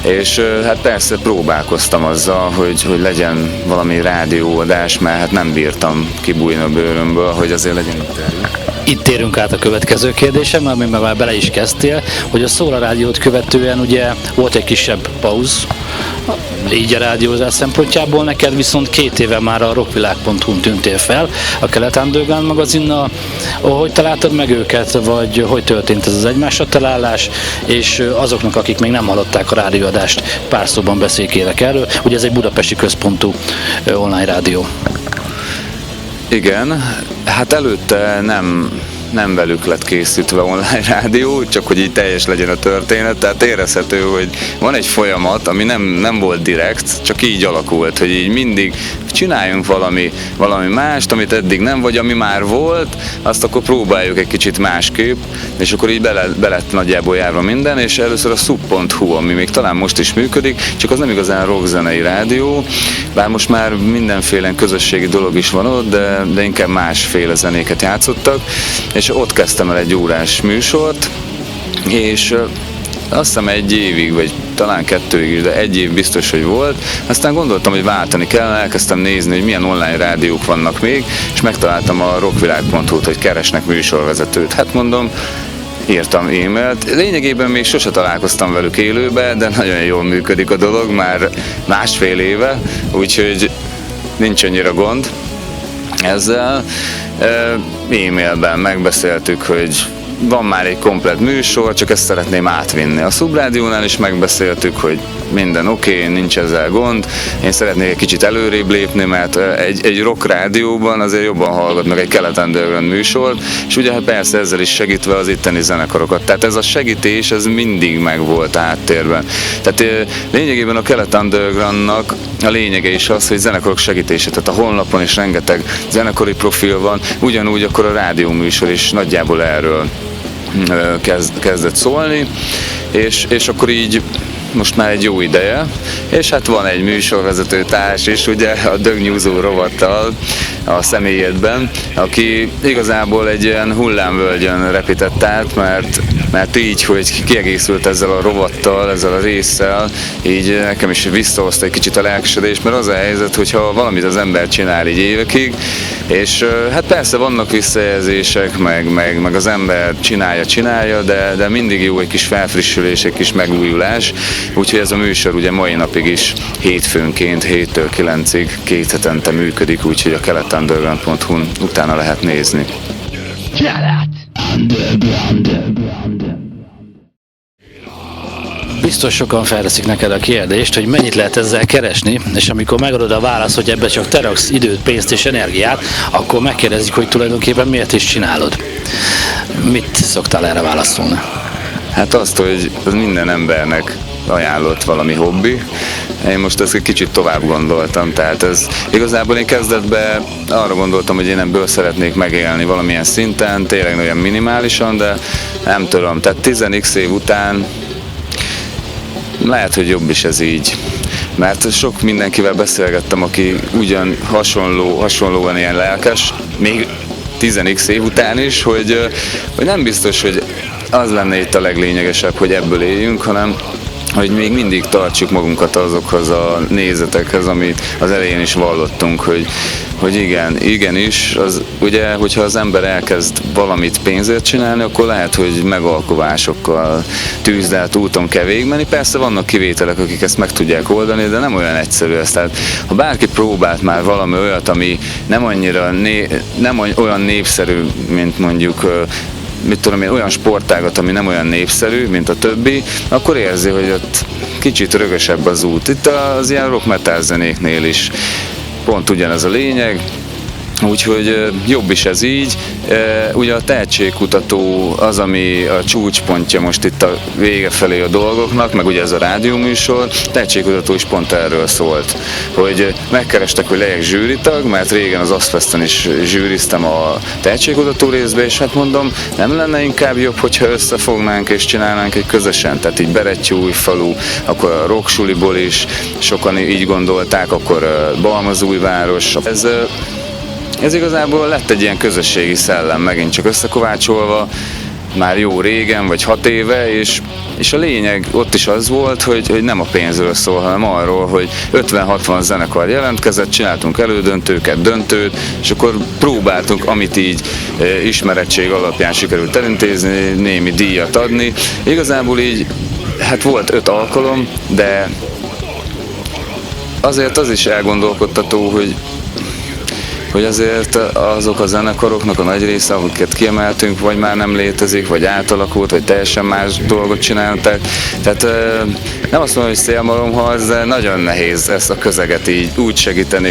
És hát persze próbálkoztam azzal, hogy legyen valami rádióadás, mert hát nem bírtam kibújni a bőrömből, hogy azért legyen interjú. Itt térünk át a következő kérdésem, amiben már bele is kezdtél, hogy a Szóla Rádiót követően ugye volt egy kisebb pauz, így a rádiózás szempontjából, neked viszont 2 éve már a rockvilág.hu-n tűntél fel a Kelet Underground magazinnal. Hogy találtad meg őket, vagy hogy történt ez az egymásra találás, és azoknak, akik még nem hallották a rádióadást, pár szóban beszélkélek erről. Ugye ez egy budapesti központú online rádió. Igen, hát előtte nem velük lett készítve online rádió, csak hogy így teljes legyen a történet, tehát érezhető, hogy van egy folyamat, ami nem volt direkt, csak így alakult, hogy így mindig csináljunk valami mást, amit eddig nem, vagy ami már volt, azt akkor próbáljuk egy kicsit másképp, és akkor így be lett nagyjából járva minden, és először a sub.hu, ami még talán most is működik, csak az nem igazán rockzenei rádió, bár most már mindenféle közösségi dolog is van ott, de inkább másféle zenéket játszottak, és ott kezdtem el egy órás műsort, és azt hiszem 1 évig, vagy talán 2 is, de 1 év biztos, hogy volt. Aztán gondoltam, hogy váltani kell, elkezdtem nézni, hogy milyen online rádiók vannak még, és megtaláltam a rockvilág.hu-t, hogy keresnek műsorvezetőt. Hát mondom, írtam e-mailt. Lényegében még sose találkoztam velük élőbe, de nagyon jól működik a dolog, már 1,5 éve, úgyhogy nincs annyira gond ezzel. E-mailben megbeszéltük, hogy van már egy komplett műsor, csak ezt szeretném átvinni. A Szubrádiónál is megbeszéltük, hogy minden oké, nincs ezzel gond. Én szeretnék egy kicsit előrébb lépni, mert egy rock rádióban azért jobban hallgatnak egy Kelet Underground műsort, és ugye hát persze ezzel is segítve az itteni zenekarokat. Tehát ez a segítés, ez mindig megvolt a háttérben. Tehát lényegében a Kelet Undergroundnak a lényege is az, hogy zenekarok segítése. Tehát a honlapon is rengeteg zenekari profil van, ugyanúgy akkor a rádióműsor is nagyjából erről kezdett szólni, és akkor így most már egy jó ideje, és hát van egy műsorvezető társ is, ugye a dögnyúzó rovattal a személyedben, aki igazából egy ilyen hullámvölgyön repített át, mert így, hogy kiegészült ezzel a rovattal, ezzel a résszel, így nekem is visszahozta egy kicsit a lelkesedést, mert az a helyzet, hogyha valamit az ember csinál így évekig, és hát persze vannak visszajelzések, meg az ember csinálja, de mindig jó egy kis felfrissülés, egy kis megújulás, úgyhogy ez a műsor ugye mai napig is hétfőnként 7-től 9-ig 2 hetente működik, úgyhogy a keletunderground.hu-n utána lehet nézni. biztos sokan felteszik neked a kérdést, hogy mennyit lehet ezzel keresni, és amikor megadod a választ, hogy ebbe csak te raksz időt, pénzt és energiát, akkor megkérdezik, hogy tulajdonképpen miért is csinálod. Mit szoktál erre válaszolni? Hát azt, hogy az minden embernek ajánlott valami hobbi. Én most ezt egy kicsit tovább gondoltam, tehát ez igazából én kezdetben arra gondoltam, hogy én ebből szeretnék megélni valamilyen szinten, tényleg nagyon minimálisan, de nem tudom, tehát 10x év után lehet, hogy jobb is ez így. Mert sok mindenkivel beszélgettem, aki ugyan hasonlóan ilyen lelkes, még 10x év után is, hogy nem biztos, hogy az lenne itt a leglényegesebb, hogy ebből éljünk, hanem hogy még mindig tartsuk magunkat azokhoz a nézetekhez, amit az elején is vallottunk, hogy igenis, az, ugye, hogyha az ember elkezd valamit pénzért csinálni, akkor lehet, hogy megalkovásokkal tűzdelt úton kell végigmenni. Persze vannak kivételek, akik ezt meg tudják oldani, de nem olyan egyszerű ez. Tehát, ha bárki próbált már valami olyat, ami nem olyan népszerű, mint mondjuk olyan sportágat, ami nem olyan népszerű, mint a többi, akkor érzi, hogy ott kicsit rögösebb az út. Itt az ilyen rock metal zenéknél is pont ugyanez a lényeg, úgyhogy jobb is ez így. Ugye a tehetségkutató az, ami a csúcspontja most itt a vége felé a dolgoknak, meg ugye ez a rádióműsor, tehetségkutató is pont erről szólt, hogy megkerestek, hogy legyek zsűritag, mert régen az Aszfesten is zsűriztem a tehetségkutató részbe, és hát mondom, nem lenne inkább jobb, hogyha összefognánk és csinálnánk egy közösen, tehát így Berettyóújfalu, akkor a Rocksuliból is sokan így gondolták, akkor Balmazújváros. Ez igazából lett egy ilyen közösségi szellem, megint csak összekovácsolva, már jó régen, vagy 6 éve, és a lényeg ott is az volt, hogy nem a pénzről szól, hanem arról, hogy 50-60 zenekar jelentkezett, csináltunk elődöntőket, döntőt, és akkor próbáltunk, amit így ismerettség alapján sikerült elintézni, némi díjat adni. Igazából így, hát volt 5 alkalom, de azért az is elgondolkodtató, hogy azért azok a zenekaroknak a nagy része, akiket kiemeltünk, vagy már nem létezik, vagy átalakult, vagy teljesen más dolgot csináltak. Tehát nem azt mondom, hogy szélmalomharc, de nagyon nehéz ezt a közeget így úgy segíteni,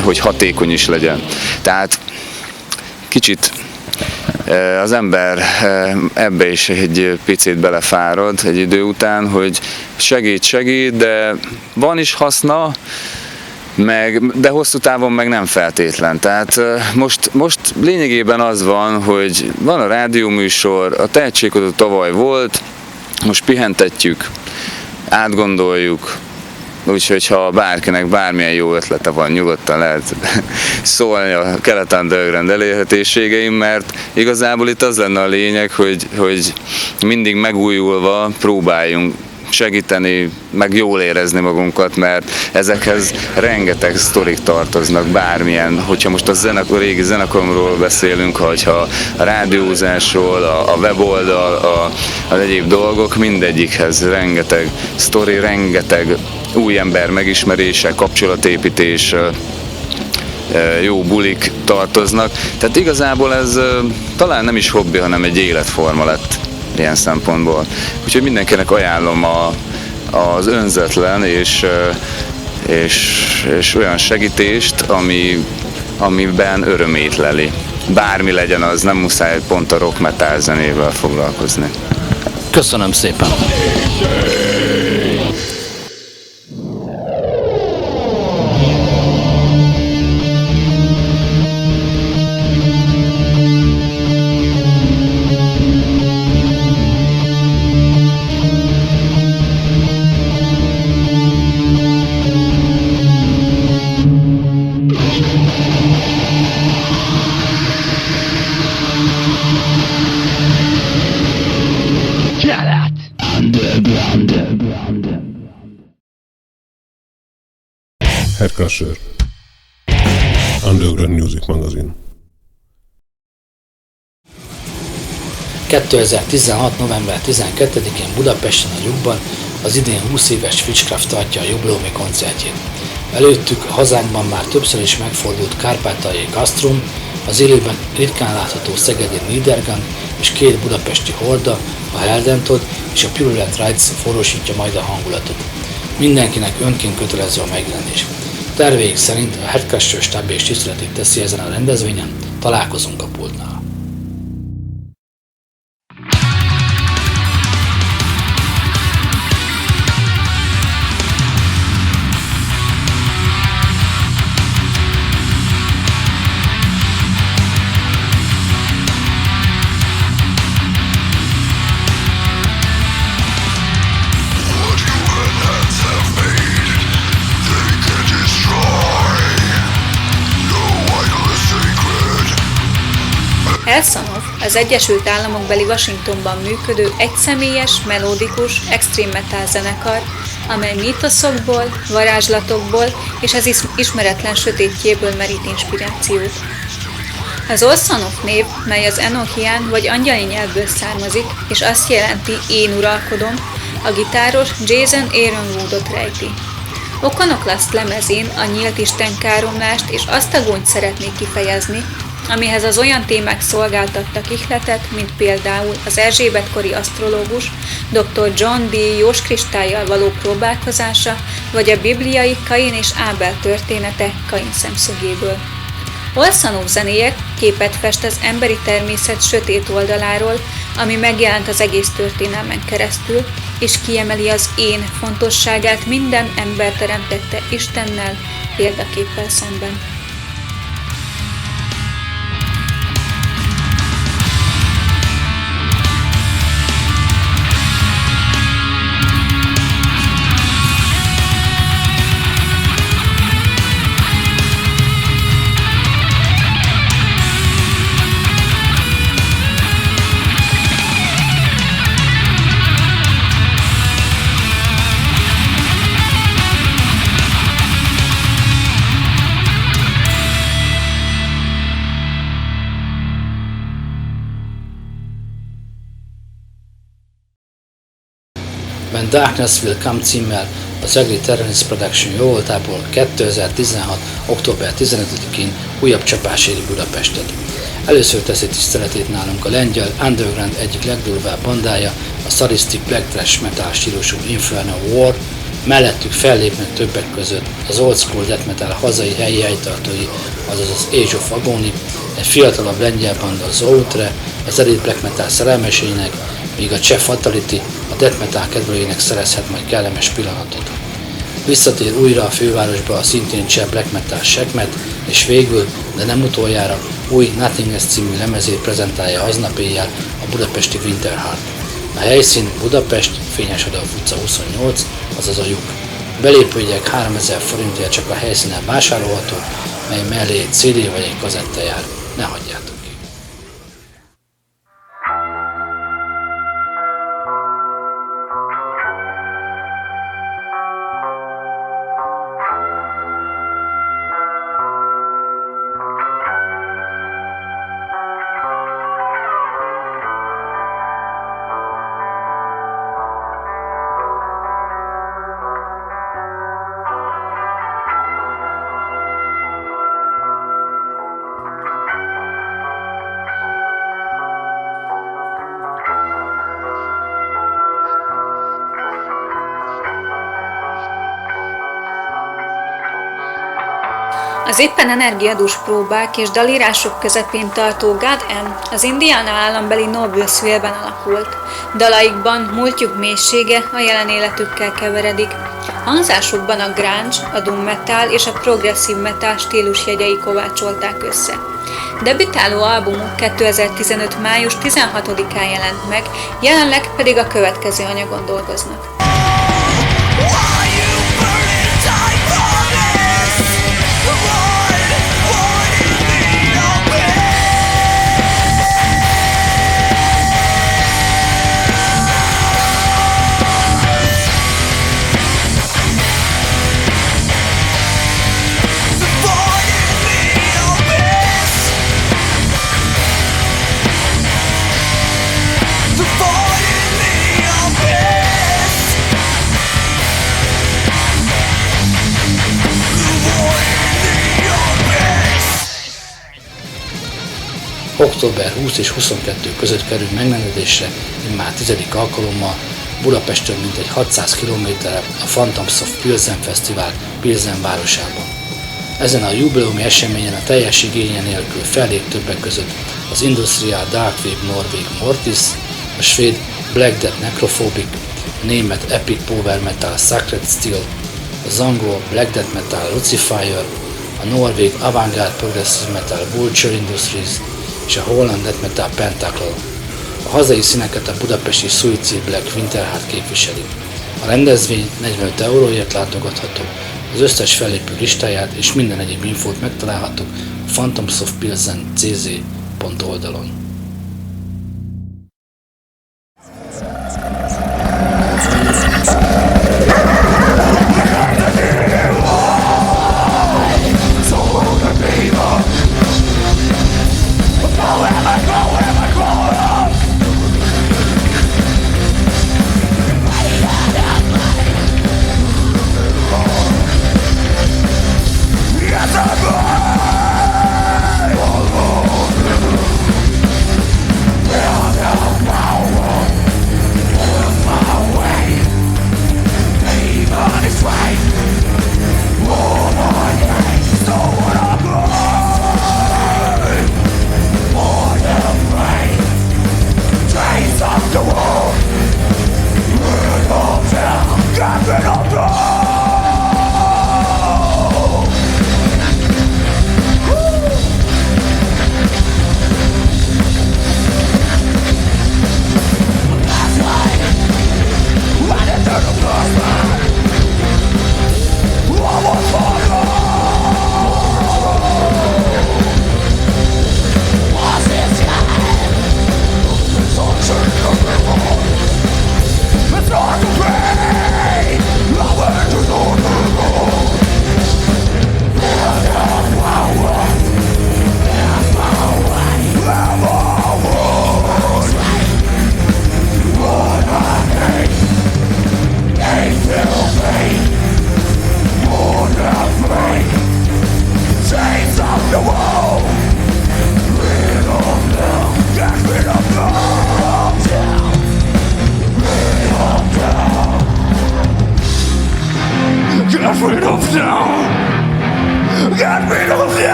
hogy hatékony is legyen. Tehát kicsit az ember ebbe is egy picit belefárad egy idő után, hogy segít, de van is haszna, de hosszú távon meg nem feltétlen. Tehát most lényegében az van, hogy van a rádióműsor, a tehetségkutató tavaly volt, most pihentetjük, átgondoljuk, úgyhogy ha bárkinek bármilyen jó ötlete van, nyugodtan lehet szólni a Kelet Underground elérhetőségeim, mert igazából itt az lenne a lényeg, hogy mindig megújulva próbáljunk segíteni, meg jól érezni magunkat, mert ezekhez rengeteg sztorik tartoznak, bármilyen, hogyha most a régi zenekaromról beszélünk, hogyha a rádiózásról, a weboldal, az egyéb dolgok, mindegyikhez rengeteg sztori, rengeteg új ember megismerése, kapcsolatépítés, jó bulik tartoznak. Tehát igazából ez talán nem is hobbi, hanem egy életforma lett ilyen szempontból. Úgyhogy mindenkinek ajánlom az önzetlen és olyan segítést, amiben örömét leli. Bármi legyen az, nem muszáj pont a rock metal zenével foglalkozni. Köszönöm szépen! Headcrusher Underground Music Magazine. 2016. november 12-én Budapesten a Lyukban az idén 20 éves Witchcraft tartja a jubileumi koncertjét. Előttük a hazánkban már többször is megfordult kárpátaljai Castrum, az élőben ritkán látható szegedi Niedergang és 2 budapesti Horda, a Heldentod és a Purulent Rights forrósítja majd a hangulatot. Mindenkinek önként kötelező a megjelenés. Terveik szerint a Headcrusher stábja és tiszteletét teszi ezen a rendezvényen, találkozunk a pultnál. Hellsong az Egyesült Államokbeli Washingtonban működő egyszemélyes, melódikus, extreme metal zenekar, amely mítoszokból, varázslatokból és az ismeretlen sötétjéből merít inspirációt. Az Olszanok név, mely az enochián vagy angyali nyelvből származik, és azt jelenti én uralkodom, a gitáros Jason Aaron Woodot rejti. Okonoklasz lemezén a nyílt istenkáromlást és azt a gónyt szeretnék kifejezni, amihez az olyan témák szolgáltattak ihletet, mint például az Erzsébet-kori asztrológus dr. John D. jóskristályjal való próbálkozása, vagy a bibliai Kain és Ábel története Kain szemszögéből. Olszanov zenéje képet fest az emberi természet sötét oldaláról, ami megjelent az egész történelmen keresztül, és kiemeli az én fontosságát minden ember teremtette Istennel példaképpel szemben. When Darkness Will Come címmel az Ugly Terrorist Production jóvoltából 2016. október 15-én újabb csapás éri Budapestet. Először teszi tiszteletét nálunk a lengyel underground egyik legdurvább bandája, a Sadistic Black Thrash Metal stílusú Infernal War, mellettük fellépnek többek között az Old School Death Metal hazai helyi helytartói, azaz az Age of Agony, egy fiatalabb lengyel banda az Outre, az Elite Black Metal szerelmesének, míg a Cseh Fatality a death metal kedvelőinek szerezhet majd kellemes pillanatot. Visszatér újra a fővárosba a szintén cseh black metal Sekhmet, és végül, de nem utoljára, új Nothingness című lemezét prezentálja aznap éjjel a budapesti Winterheart. A helyszín Budapest, Fényesadó utca 28, azaz a lyuk. Belépőjegyek 3000 forintért csak a helyszínen vásárolható, mely mellé egy CD vagy egy kazetta jár. Ne hagyjátok! Az éppen energiadús próbák és dalírások közepén tartó God M az Indiana állambeli Noblesville-ben alakult. Dalaikban múltjuk mélysége a jelen életükkel keveredik. Hangzásukban a grunge, a doom metal és a progresszív metal stílusjegyei kovácsolták össze. Debütáló albumuk 2015. május 16-án jelent meg, jelenleg pedig a következő anyagon dolgoznak. október 20 és 22 között kerül megrendezésre immár 10. alkalommal Budapesttől mintegy 600 km-re a Phantoms of Pilsen Fesztivál Pilsen városában. Ezen a jubileumi eseményen a teljes igénye nélkül fellép többek között az Industrial Darkwave Norvég Mortis, a svéd Black Death Necrophobic, a német Epic Power Metal Sacred Steel, az angol Black Death Metal Lucifer, a norvég Avantgarde Progressive Metal Vulture Industries és a holland Death Metal Pentacle. A hazai színeket a budapesti Suicide Black Winterheart képviseli. A rendezvény 45 euróért látogatható, az összes fellépő listáját és minden egyéb infót megtalálhatók a Phantoms of Pilsen CZ oldalon.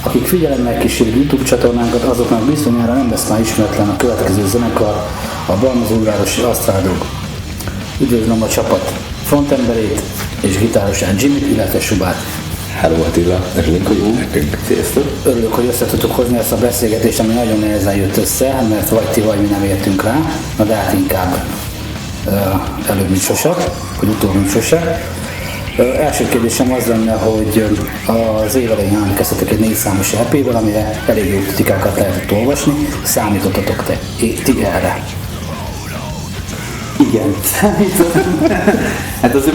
Akik figyelemmel kísérik YouTube csatornánkat, azoknak bizonyára nem lesz már ismeretlen a következő zenekar, a Balmazújvárosi Asztrádok. Üdvözlöm a csapat frontemberét és gitárosát Jimmy, illetve Subát. Hello Attila, örülünk, hogy nekünk. Sziasztok! Örülök, hogy össze tudtuk hozni ezt a beszélgetést, ami nagyon nehezen jött össze, mert vagy ti, vagy mi nem értünk rá, de hát inkább előbb, mint sose, vagy utóbb, mint sose. Első kérdésem az lenne, hogy az év elején emlékeztetek egy 4 számos EP-vel, amire elég jó kritikákat lehetett olvasni. Számítottatok ti erre? Igen, számítottam. Hát azért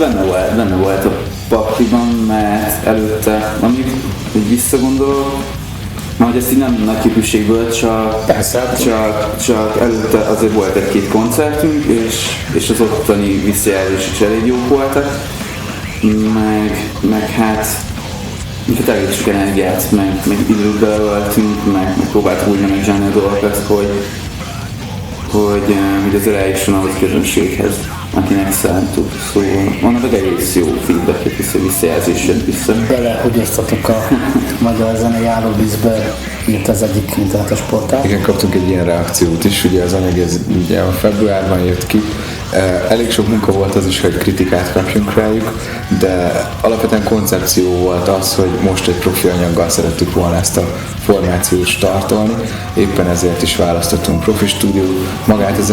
benne volt a pakliban, mert előtte, amíg visszagondolok, hogy ezt így nem nagy képűségből, csak előtte azért volt egy-két koncertünk, és az ottani visszajelzések is elég jók voltak. Meg hát elég sok energiát, meg időt beleöltünk, meg próbáltuk úgy menedzselni a dolgokat, hogy az eljusson ahhoz a közönséghez, akinek szántuk. Szóval vannak egész jó feedback-et visszajelzésed vissza. Belefogyasztatok a magyar zenei állóvízbe, írt az egyik internetes portál. Igen, kaptunk egy ilyen reakciót is, ugye az anyag ez ugye a februárban jött ki. Elég sok munka volt az is, hogy kritikát kapjunk rájuk, de alapvetően koncepció volt az, hogy most egy profi anyaggal szerettük volna ezt a formációt startolni, éppen ezért is választottunk profi stúdiót, magát a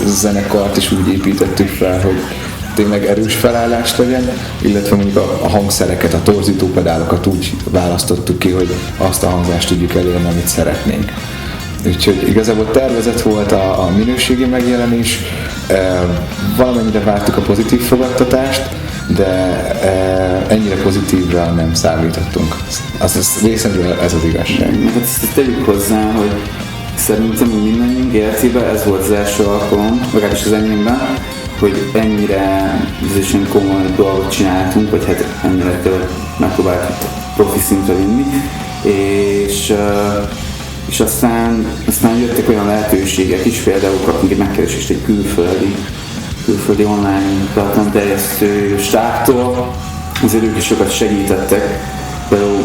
zenekart is úgy építettük fel, hogy tényleg erős felállás legyen, illetve mondjuk a hangszereket, a torzítópedálokat úgy választottuk ki, hogy azt a hangzást tudjuk elérni, amit szeretnénk. Úgyhogy igazából tervezett volt a minőségi megjelenés, valamennyire vártuk a pozitív fogadtatást, de ennyire pozitívra nem számítottunk. Részemről ez az igazság. Ezt tegyük hozzá, hogy szerintem mindannyiunk életében ez volt az első alkalom, legalábbis az enyémben, hogy ennyire bizonyosan komoly dolgot csináltunk, vagy hát ennyire megpróbáltuk profi szintre vinni, és aztán jöttek olyan lehetőségek is, például kaptunk egy megkeresést egy külföldi online tartalomterjesztő stábtól, azért ők is sokat segítettek. Például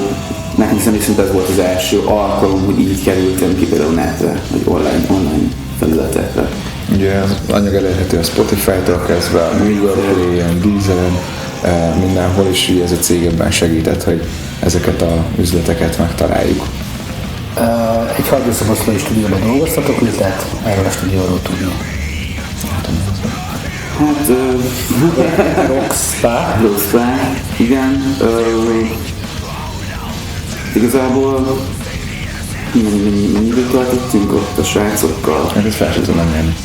nekem személy szerint ez volt az első alkalom, hogy így kerültem ki például netre, vagy online felületekre. Ugye az anyag elérhető a Spotify-tól kezdve, a Google Play-en, Deezeren, mindenhol is így ez a cég ebben segített, hogy ezeket az üzleteket megtaláljuk. Egy hardware-szoboszlói stúdióban dolgoztatok, mit lehet erről a stúdióról tudni? Hát... Rockstar, igen. Igazából mennyi időt töltöttünk ott a srácokkal? Hát ezt fel sem tudom menni.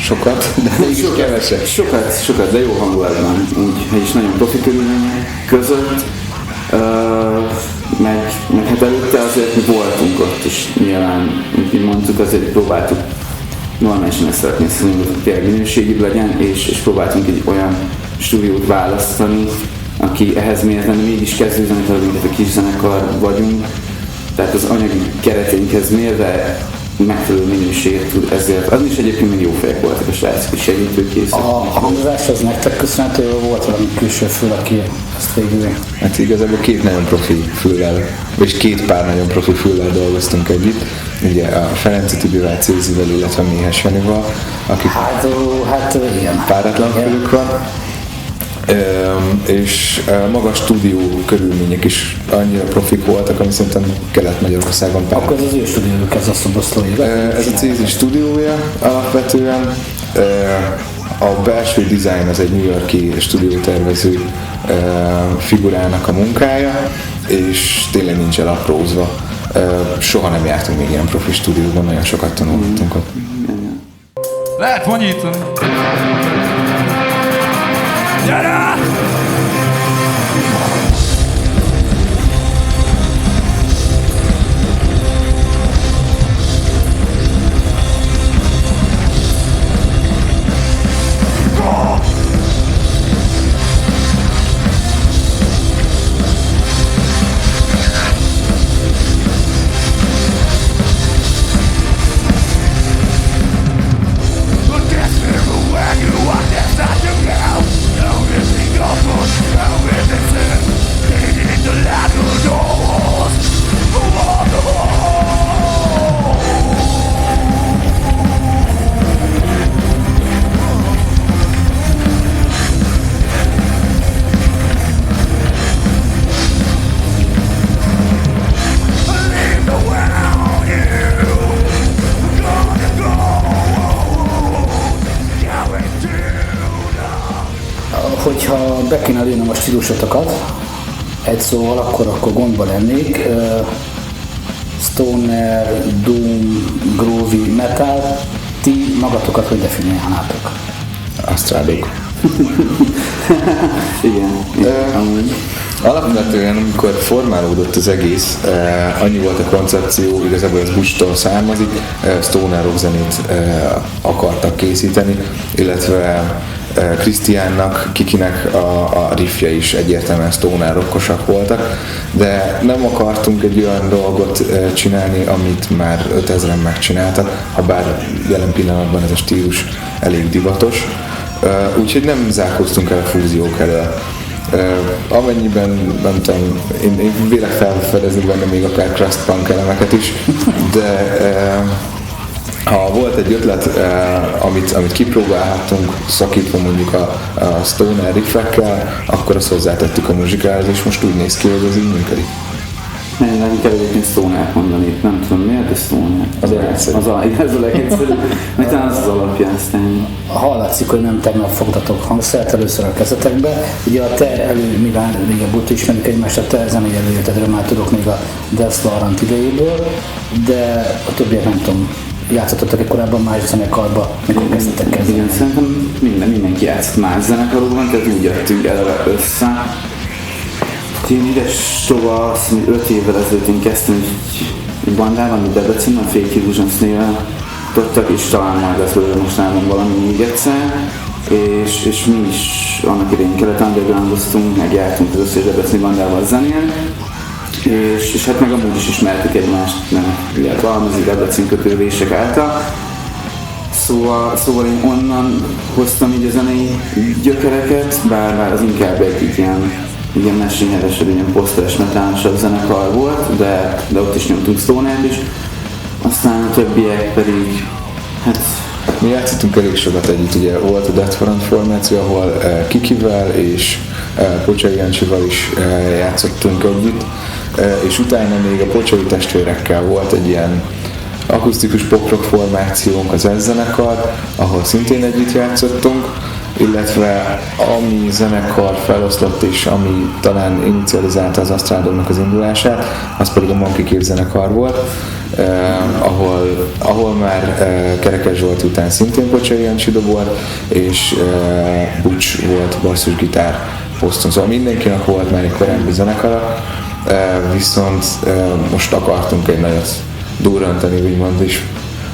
Sokat, de mégis kevesebb. Sokat, de jó hangulatban, úgy, és nagyon profi körülmények között. Meg hát előtte azért mi voltunk ott, és nyilván, mint mondtuk, azért próbáltuk normálisan ezt szeretni, hogy tényleg minőségibb legyen, és próbáltunk egy olyan stúdiót választani, aki ehhez mérten mégis kezdőzenekar, mint a kis zenekar vagyunk, tehát az anyagi kereteinkhez mérve megfelelő minőséget tud ezért adni, és egyébként még jó fejek voltak a srácok és segítőkészek. A hangzás az nektek köszönhető, volt valami külső föl, aki ezt végül? Hát igazából két nagyon profi füllel, és két pár nagyon profi füllel dolgoztunk együtt. Ugye a Ferenci Tibivel, Cézivel, illetve Méhes Janival, akik hát igen. páratlan fülük van. És maga a stúdió körülmények is annyira profik voltak, ami szerintem Kelet-Magyarországon pár. Akkor ez az ő stúdiójuk, ez a szoboszlói? Ez a Cézi stúdiója alapvetően. A belső dizájn az egy New York-i stúdiótervező figurának a munkája, és tényleg nincs elaprózva. Soha nem jártunk még ilyen profi stúdióban, nagyon sokat tanultunk ott. Lehet vonyítani! Gyere! Hogyha be kéne lőnöm a stílusotokat, egy szóval akkor gondba lennék. Stoner, Doom, Groovy, Metal, ti magatokat hogy definiálnátok? Asztrálok. Igen. Alapvetően, amikor formálódott az egész, annyi volt a koncepció, igazából ez Butch-tól származik, stoner rock zenét akartak készíteni, illetve Krisztiánnak, Kikinek a riffje is egyértelműen stoner rockosak voltak, de nem akartunk egy olyan dolgot csinálni, amit már 5000-en megcsináltak, ha bár jelen pillanatban ez a stílus elég divatos, úgyhogy nem zárkóztunk el a fúziók elől. Amennyiben, nem tudom, én vélek felfedezni benne még akár crust punk elemeket is, de ha volt egy ötlet, amit kipróbálhattunk szakítva mondjuk a stoner riffekkel, akkor azt hozzátettük a muzsikához, és most úgy néz ki, hogy ez így működik. Nem kell egyébként Stoner mondani, nem tudom miért, de Stoner. Az a legegyszerűbb. Ez a legegyszerűbb, mert talán az az alapja aztán. Hallatszik, hogy nem tegnap fogtatok hangszert először a kezetekbe. Ugye a te mivel régebb óta ismerjük egymást, a te zenei előjöttedről már tudok még a Death Warrant idejéből, de a többiek nem tudom, játszottak korábban más zenekarba, mikor kezdtetek kezdeni? Igen, szerintem mindenki játszott más zenekarokban, tehát úgy jöttünk eleve össze. Én üres tova, azt mondjuk 5 évvel ezelőtt én kezdtem bandában, amit Debrecenben, Fake Illusions néven tudtak, és talán majd lesz belőle mostanában valami még egyszer. És mi is annak idején keleten undergroundoztunk, meg jártunk az összes debreceni bandával zenélni. És hát meg amúgy is ismertük egymást, nem ilyet valamizik Debrecen kötődések által. Szóval én onnan hoztam így a zenei gyökereket, bár az inkább egy ilyen messingedesebb, ilyen poszteres, metánosabb zenekar volt, de ott is nyomtunk Stonert is. Aztán a többiek pedig, hát... Mi játszottunk elég sokat együtt, ugye volt a Death Front formáció, ahol Kikivel és Pocsai Jancsival is játszottunk együtt, és utána még a Pocsai testvérekkel volt egy ilyen akusztikus pop-rock formációnk, az Ez-zenekar, ahol szintén együtt játszottunk, illetve ami zenekar feloszlott és ami talán inicializálta az Asztrádomnak az indulását, az pedig a Monkey Cave zenekar volt, ahol már Kerekes Zsolt után szintén Pocsai Jancsi dobolt, és Bucs volt basszusgitár poszton. Szóval mindenkinek volt már egy korábbi zenekara, viszont most akartunk egy nagyot durrantani, úgymond is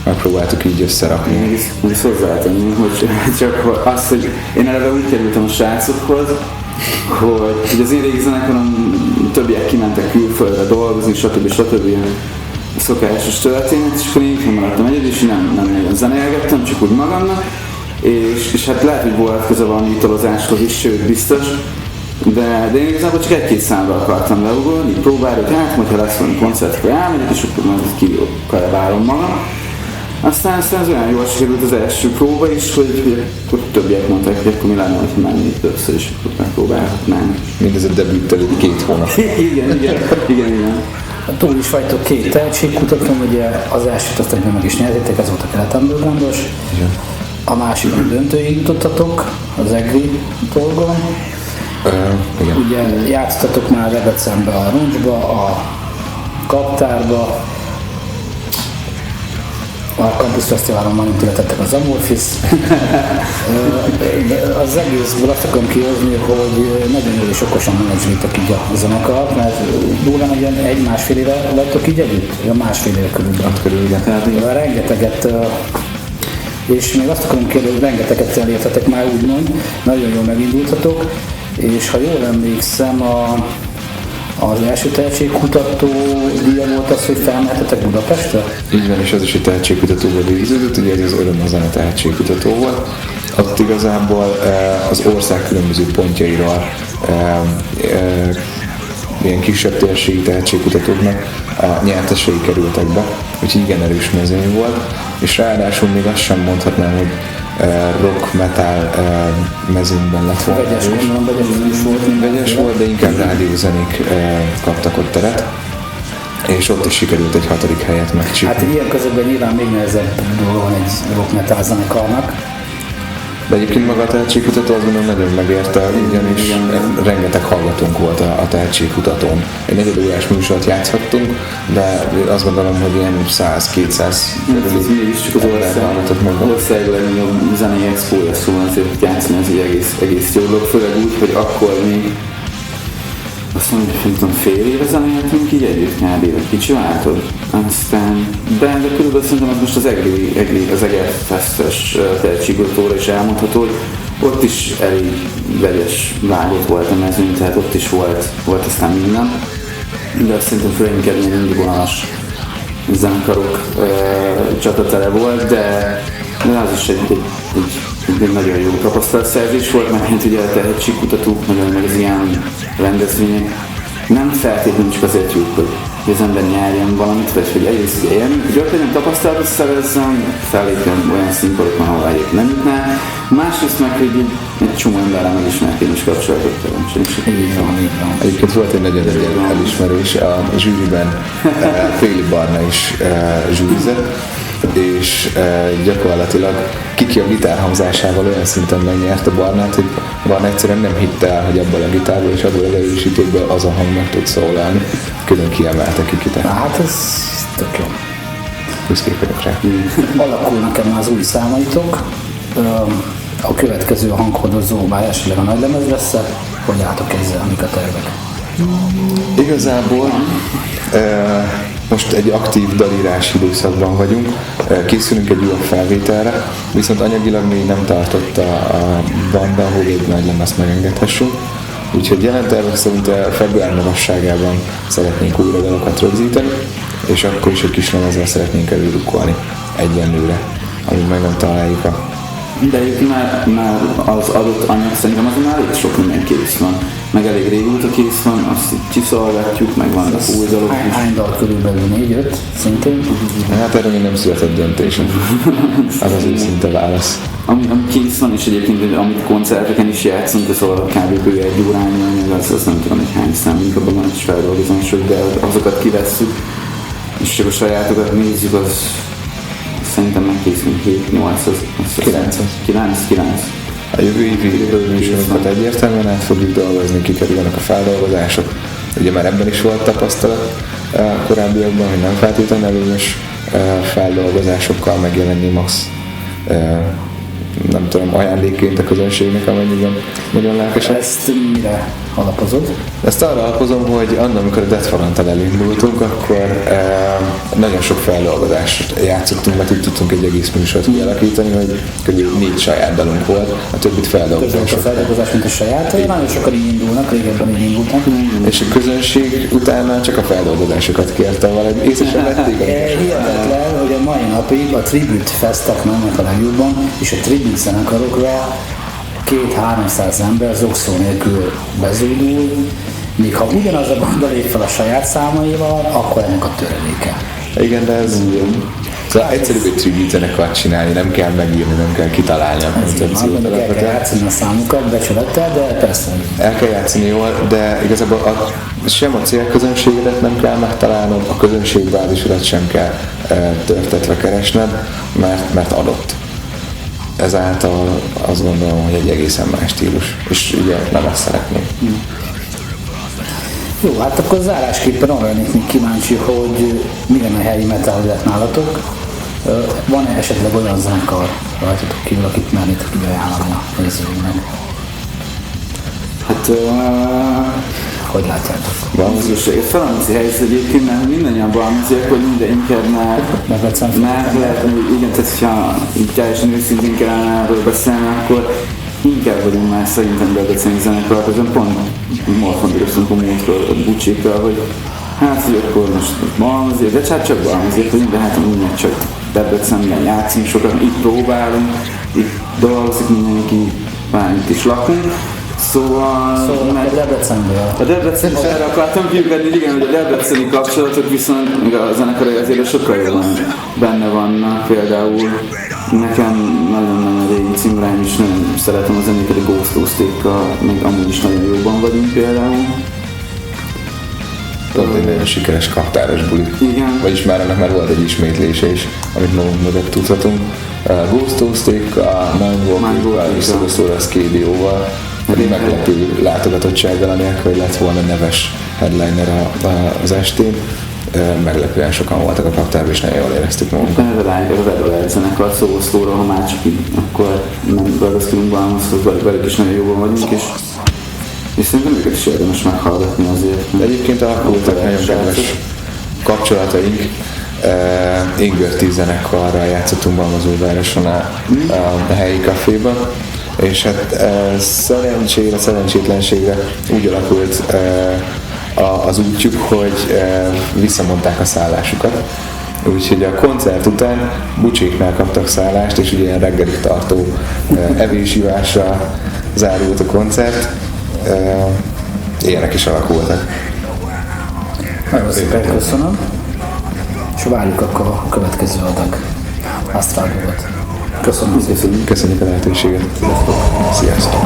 megpróbáltuk így összerakni. Még is hozzátenni, hogy csak az, hogy én eleve úgy kerültem a srácokhoz, hogy az én régi zenekarom többiek kimentek külföldre dolgozni, stb. Ilyen szokásos történet, és akkor én maradtam egyedül, és nem nagyon zenélgettem, csak úgy magamnak, és hát lehet, hogy volt köze valami italozáshoz is, sőt biztos, de én igazából csak egy-két számra akartam leugolni, próbáljuk át, hogyha lesz valami koncert, akkor elmegyek, és akkor majd kikalebálom magam. Aztán ez olyan jól sikerült az első próba is, hogy akkor többiek mondták, hogy akkor mi lenne, hogy menni többször, és akkor megpróbálhatnánk. Mindez a debüt előtt 2 hónap. igen. Túl is vagytok 2 tehetségkutatón, ugye az elsőt azt egyben meg is nyertétek, ez volt a Kelet Undergroundos. A másikon döntőig jutottatok az EGRI dolgon. Ugye játszottatok már Debrecenbe, a Roncsba, a Kaptárba, a Campus Fesztiválon már nem tületettek az Amorphis. Az egészből azt akarom kihozni, hogy nagyon jól és okosan menedzslitek így a zenekart, mert durván ugyan 1-1,5 éve vagytok így együtt? Másfél éve körülbelül. Rengeteget, és még azt akarom kérdezni, hogy rengeteget elértetek már úgymond, nagyon jól megindultatok, és ha jól emlékszem, az első tehetségkutató díja volt az, hogy felmehetetek Budapestre? Így van, és az is egy tehetségkutatóval végződött, ugye ez az Öröm a zene tehetségkutató volt. Ott igazából az ország különböző pontjairól ilyen kisebb térségi tehetségkutatóknak a nyertesei kerültek be, úgyhogy igen erős mezőny volt, és ráadásul még azt sem mondhatnám, hogy rock, metal mezőnyben lett volna. Vegyes volt, de inkább rádiózenék kaptak ott teret, és ott is sikerült egy 6. helyet megcsípni. Hát ilyen közökben nyilván még nehezebb dolga van egy rock metal zenekarnak. De egyébként maga a tehetségkutató azt gondolom nagyon megérte, ugyanis rengeteg hallgatónk volt a tehetségkutatón. Egy 4 órás műsort játszhattunk, de azt gondolom, hogy ilyen 100-200 körül is csak az ország legnagyobb zenei expója, szóval azért játszani az egész jó dolog, főleg úgy, hogy akkor még azt mondom, hogy nem tudom, fél éve zenéltünk így együtt kb. Kicsi váltod. Aztán, de körülbelül szerintem az most az Egerfestes tehetségkutatóra is elmondható, hogy ott is elég vegyes vágott volt a mezőny, tehát ott is volt aztán minden. De azt szerintem főleg inkább ilyen indie-vonalas zenekarok csatatele volt, de az is egy nagyon jó tapasztalatszerzés volt, mert hát ugye a tehetségkutatók, meg az ilyen rendezvények nem feltétlenül csak azért jók, hogy az ember nyerjen valamit, vagy hogy egyrészt élni, hogy ott legyen tapasztalatot szerezzen, fellépjen olyan színpadokon, ahol egyébként nem jutná, másrészt meg, hogy egy csomó emberrel megismertén is kapcsolatot teremtsen. Egyébként volt egy nagyon elismerés, a zsűriben Féli Barna is zsűrizett, és gyakorlatilag Kiki a gitárhangzásával olyan szinten megnyert a Barnát, hogy Barna egyszerűen nem hitte el, hogy abból a gitárból és abból az erősítőből az a hang meg tud szólalni. Külön kiemelte Kikit. Hát ez tök jó. Büszkék vagyok rá. Alakul nekem az új számaitok. A következő a hanghordozó már esetleg a nagylemez lesz, hogy álltok ezzel, amik a tervek? Igazából most egy aktív dalírási időszakban vagyunk, készülünk egy újabb felvételre, viszont anyagilag még nem tartott a banda, hogy egy nagy lemezt megengedhessünk. Úgyhogy jelen tervek szerint február magasságában szeretnénk újra dalokat rögzíteni, és akkor is egy kis lemezzel szeretnénk előrukkolni egyenlőre, amíg meg nem találjuk a... De egyébként már az adott anyag szerintem azon elég sok minden kész van. Meg elég régóta kész van, azt itt csiszolgatjuk, meg vannak új dalok is. Hány dal körülbelül 4-5 szintén? Hát erről még nem született döntés. Az az őszinte válasz. Ami kész van, és egyébként amit koncerteken is játszunk, az a kb. Egy órányi anyag, az nem tudom, hogy hány számunk, abban van is feldolgozások, de azokat kivesszük, és csak a sajátokat nézzük, az szerintem megkészülünk 9. A jövő évi műsorokat egyértelműen át fogjuk dolgozni, kikerülnek a feldolgozások. Ugye már ebben is volt tapasztalat korábbiakban, hogy nem feltétlenül előnyös feldolgozásokkal megjelenni max nem tudom, ajándékként a közönségnek, amennyiben nagyon lelkesek. Ezt mire alapozod? Ezt arra alapozom, hogy annak, amikor a Death Front-tal elindultunk, akkor nagyon sok feldolgozást játszottunk, mert úgy tudtunk egy egész műsort kialakítani, hogy kb. 4 saját dalunk volt, a többit feldolgozások. Több a feldolgozás, mint a saját, nagyon sokan így indulnak, régebben így indultak. És a közönség utána csak a feldolgozásokat kérte valahogy, észre sem vették. Hihetetlen, hogy a mai napig a Tribute Festek mennek a legjobban, és a Tribute zenekarokra 200-300 ember zokszó nélkül bezúdul, míg ha ugyanaz a banda lép fel a saját számaival, akkor ennek a töredéke. Igen, de ez szóval egyszerűbb egy tribute zenekart csinálni, nem kell megírni, nem kell kitalálni a koncepciót. El kell játszani a számukat becsülettel, de persze. El kell játszani jól, de igazából sem a célközönségedet nem kell megtalálnod, a közönségbázisodat sem kell törtetve keresned, mert adott. Ezáltal azt gondolom, hogy egy egészen más stílus, és ugye nem ezt szeretnénk. Jó, hát akkor zárásképpen arra lennék még kíváncsi, hogy milyen a helyi metal élet nálatok. Van-e esetleg olyan zenekar rajtatok kívül, akit mernétek így ajánlani a nézőinknek? Hát, hogy látjátok? Balmúziós, a francia helyzet egyébként, mert mindannyian balmúziak, hogy minden inkább már lehet, igen, tehát hogyha így teljesen őszintén kellene erről beszélni, akkor inkább vagyunk már szerintem Debreceni zenekart, ezen pont morfondíroztunk a múltkor, a Bucsékkal, hogy hát, hogy akkor most balmúziak, de csak balmúziak vagyunk, de hát mindjárt csak Debrecenben játszunk, sokat itt próbálunk, itt dolgozik mindenki, már itt is lakunk. Szóval a Debrecenből. A Debrecen is erre akartam kiugadni, igen, hogy a debreceni kapcsolatok viszont a zenekarai azért sokkal jobban benne vannak. Például nekem nagyon-nagyon régi cimráim is, nagyon szeretem a zenéket, a Ghost Toastékkal, még amúgy is nagyon jóban vagyunk például. Pont egy nagyon sikeres kaptáros buli. Igen. Vagyis már ennek már volt egy ismétlése is, amit magunk mögött tudhatunk. Ghost Toastékkal, Mindwalking-kal és Sogosaurus KDO-val. Egy meglepő látogatottsággal, anélkül, hogy lett volna neves headliner az estén. Meglepően sokan voltak a kaptárban, és nagyon jól éreztük magunkat. A Red Alert zenekar Szószlóra, ha már csak így, akkor nem ragasztunk Balmuszhoz, velük is nagyon jóban vagyunk, és szerintem őket is érdemes meghallgatni azért. De egyébként alakultak nagyon kedves kapcsolataink. Inger 10 zenekarral játszottunk Balmazóvároson a helyi kaféban, és hát szerencsétlenségre úgy alakult az útjuk, hogy visszamondták a szállásukat. Úgyhogy a koncert után Bucséknál kaptak szállást, és ugye ilyen reggelig tartó evés-ivásra zárult a koncert. Ilyenek is alakultak. Nagyon szépen köszönöm, és várjuk akkor a következő adag Asztráldogot. Köszönöm szépen. Köszönjük a lehetőséget. Sziasztok!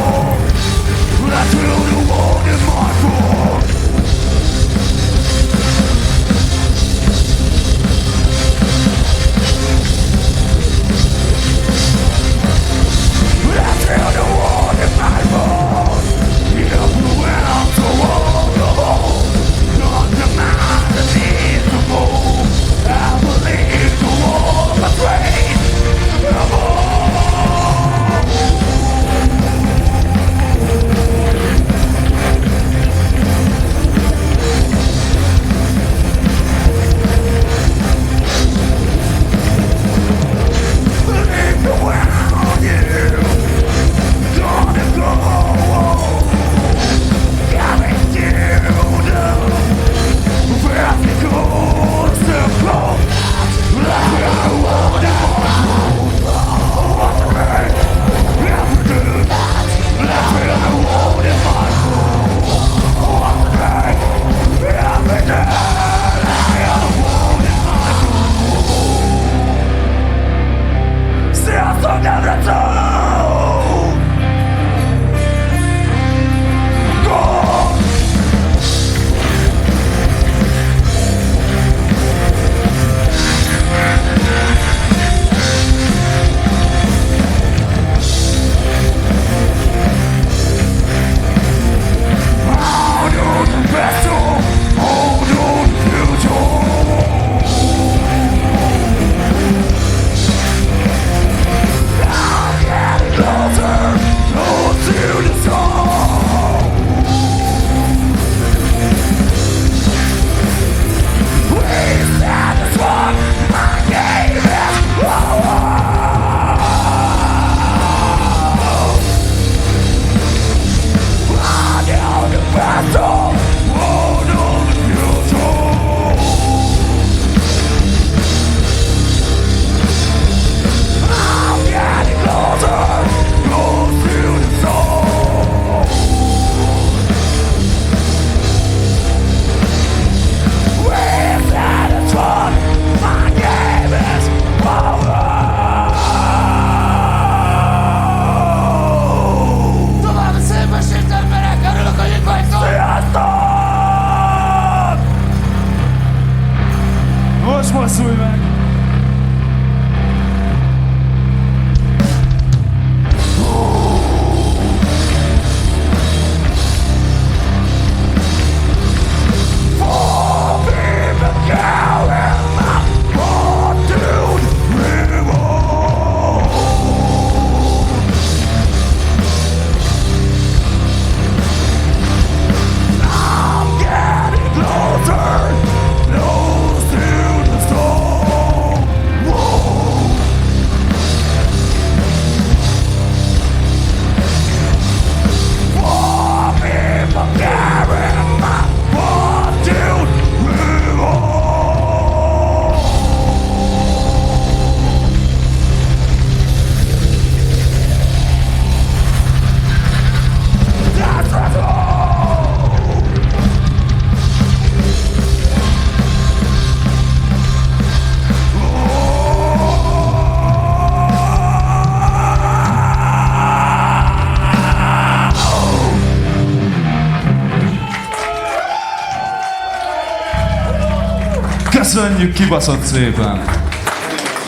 Köszönjük kibaszott szépen!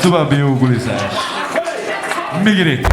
További jó bulizás! Migrik!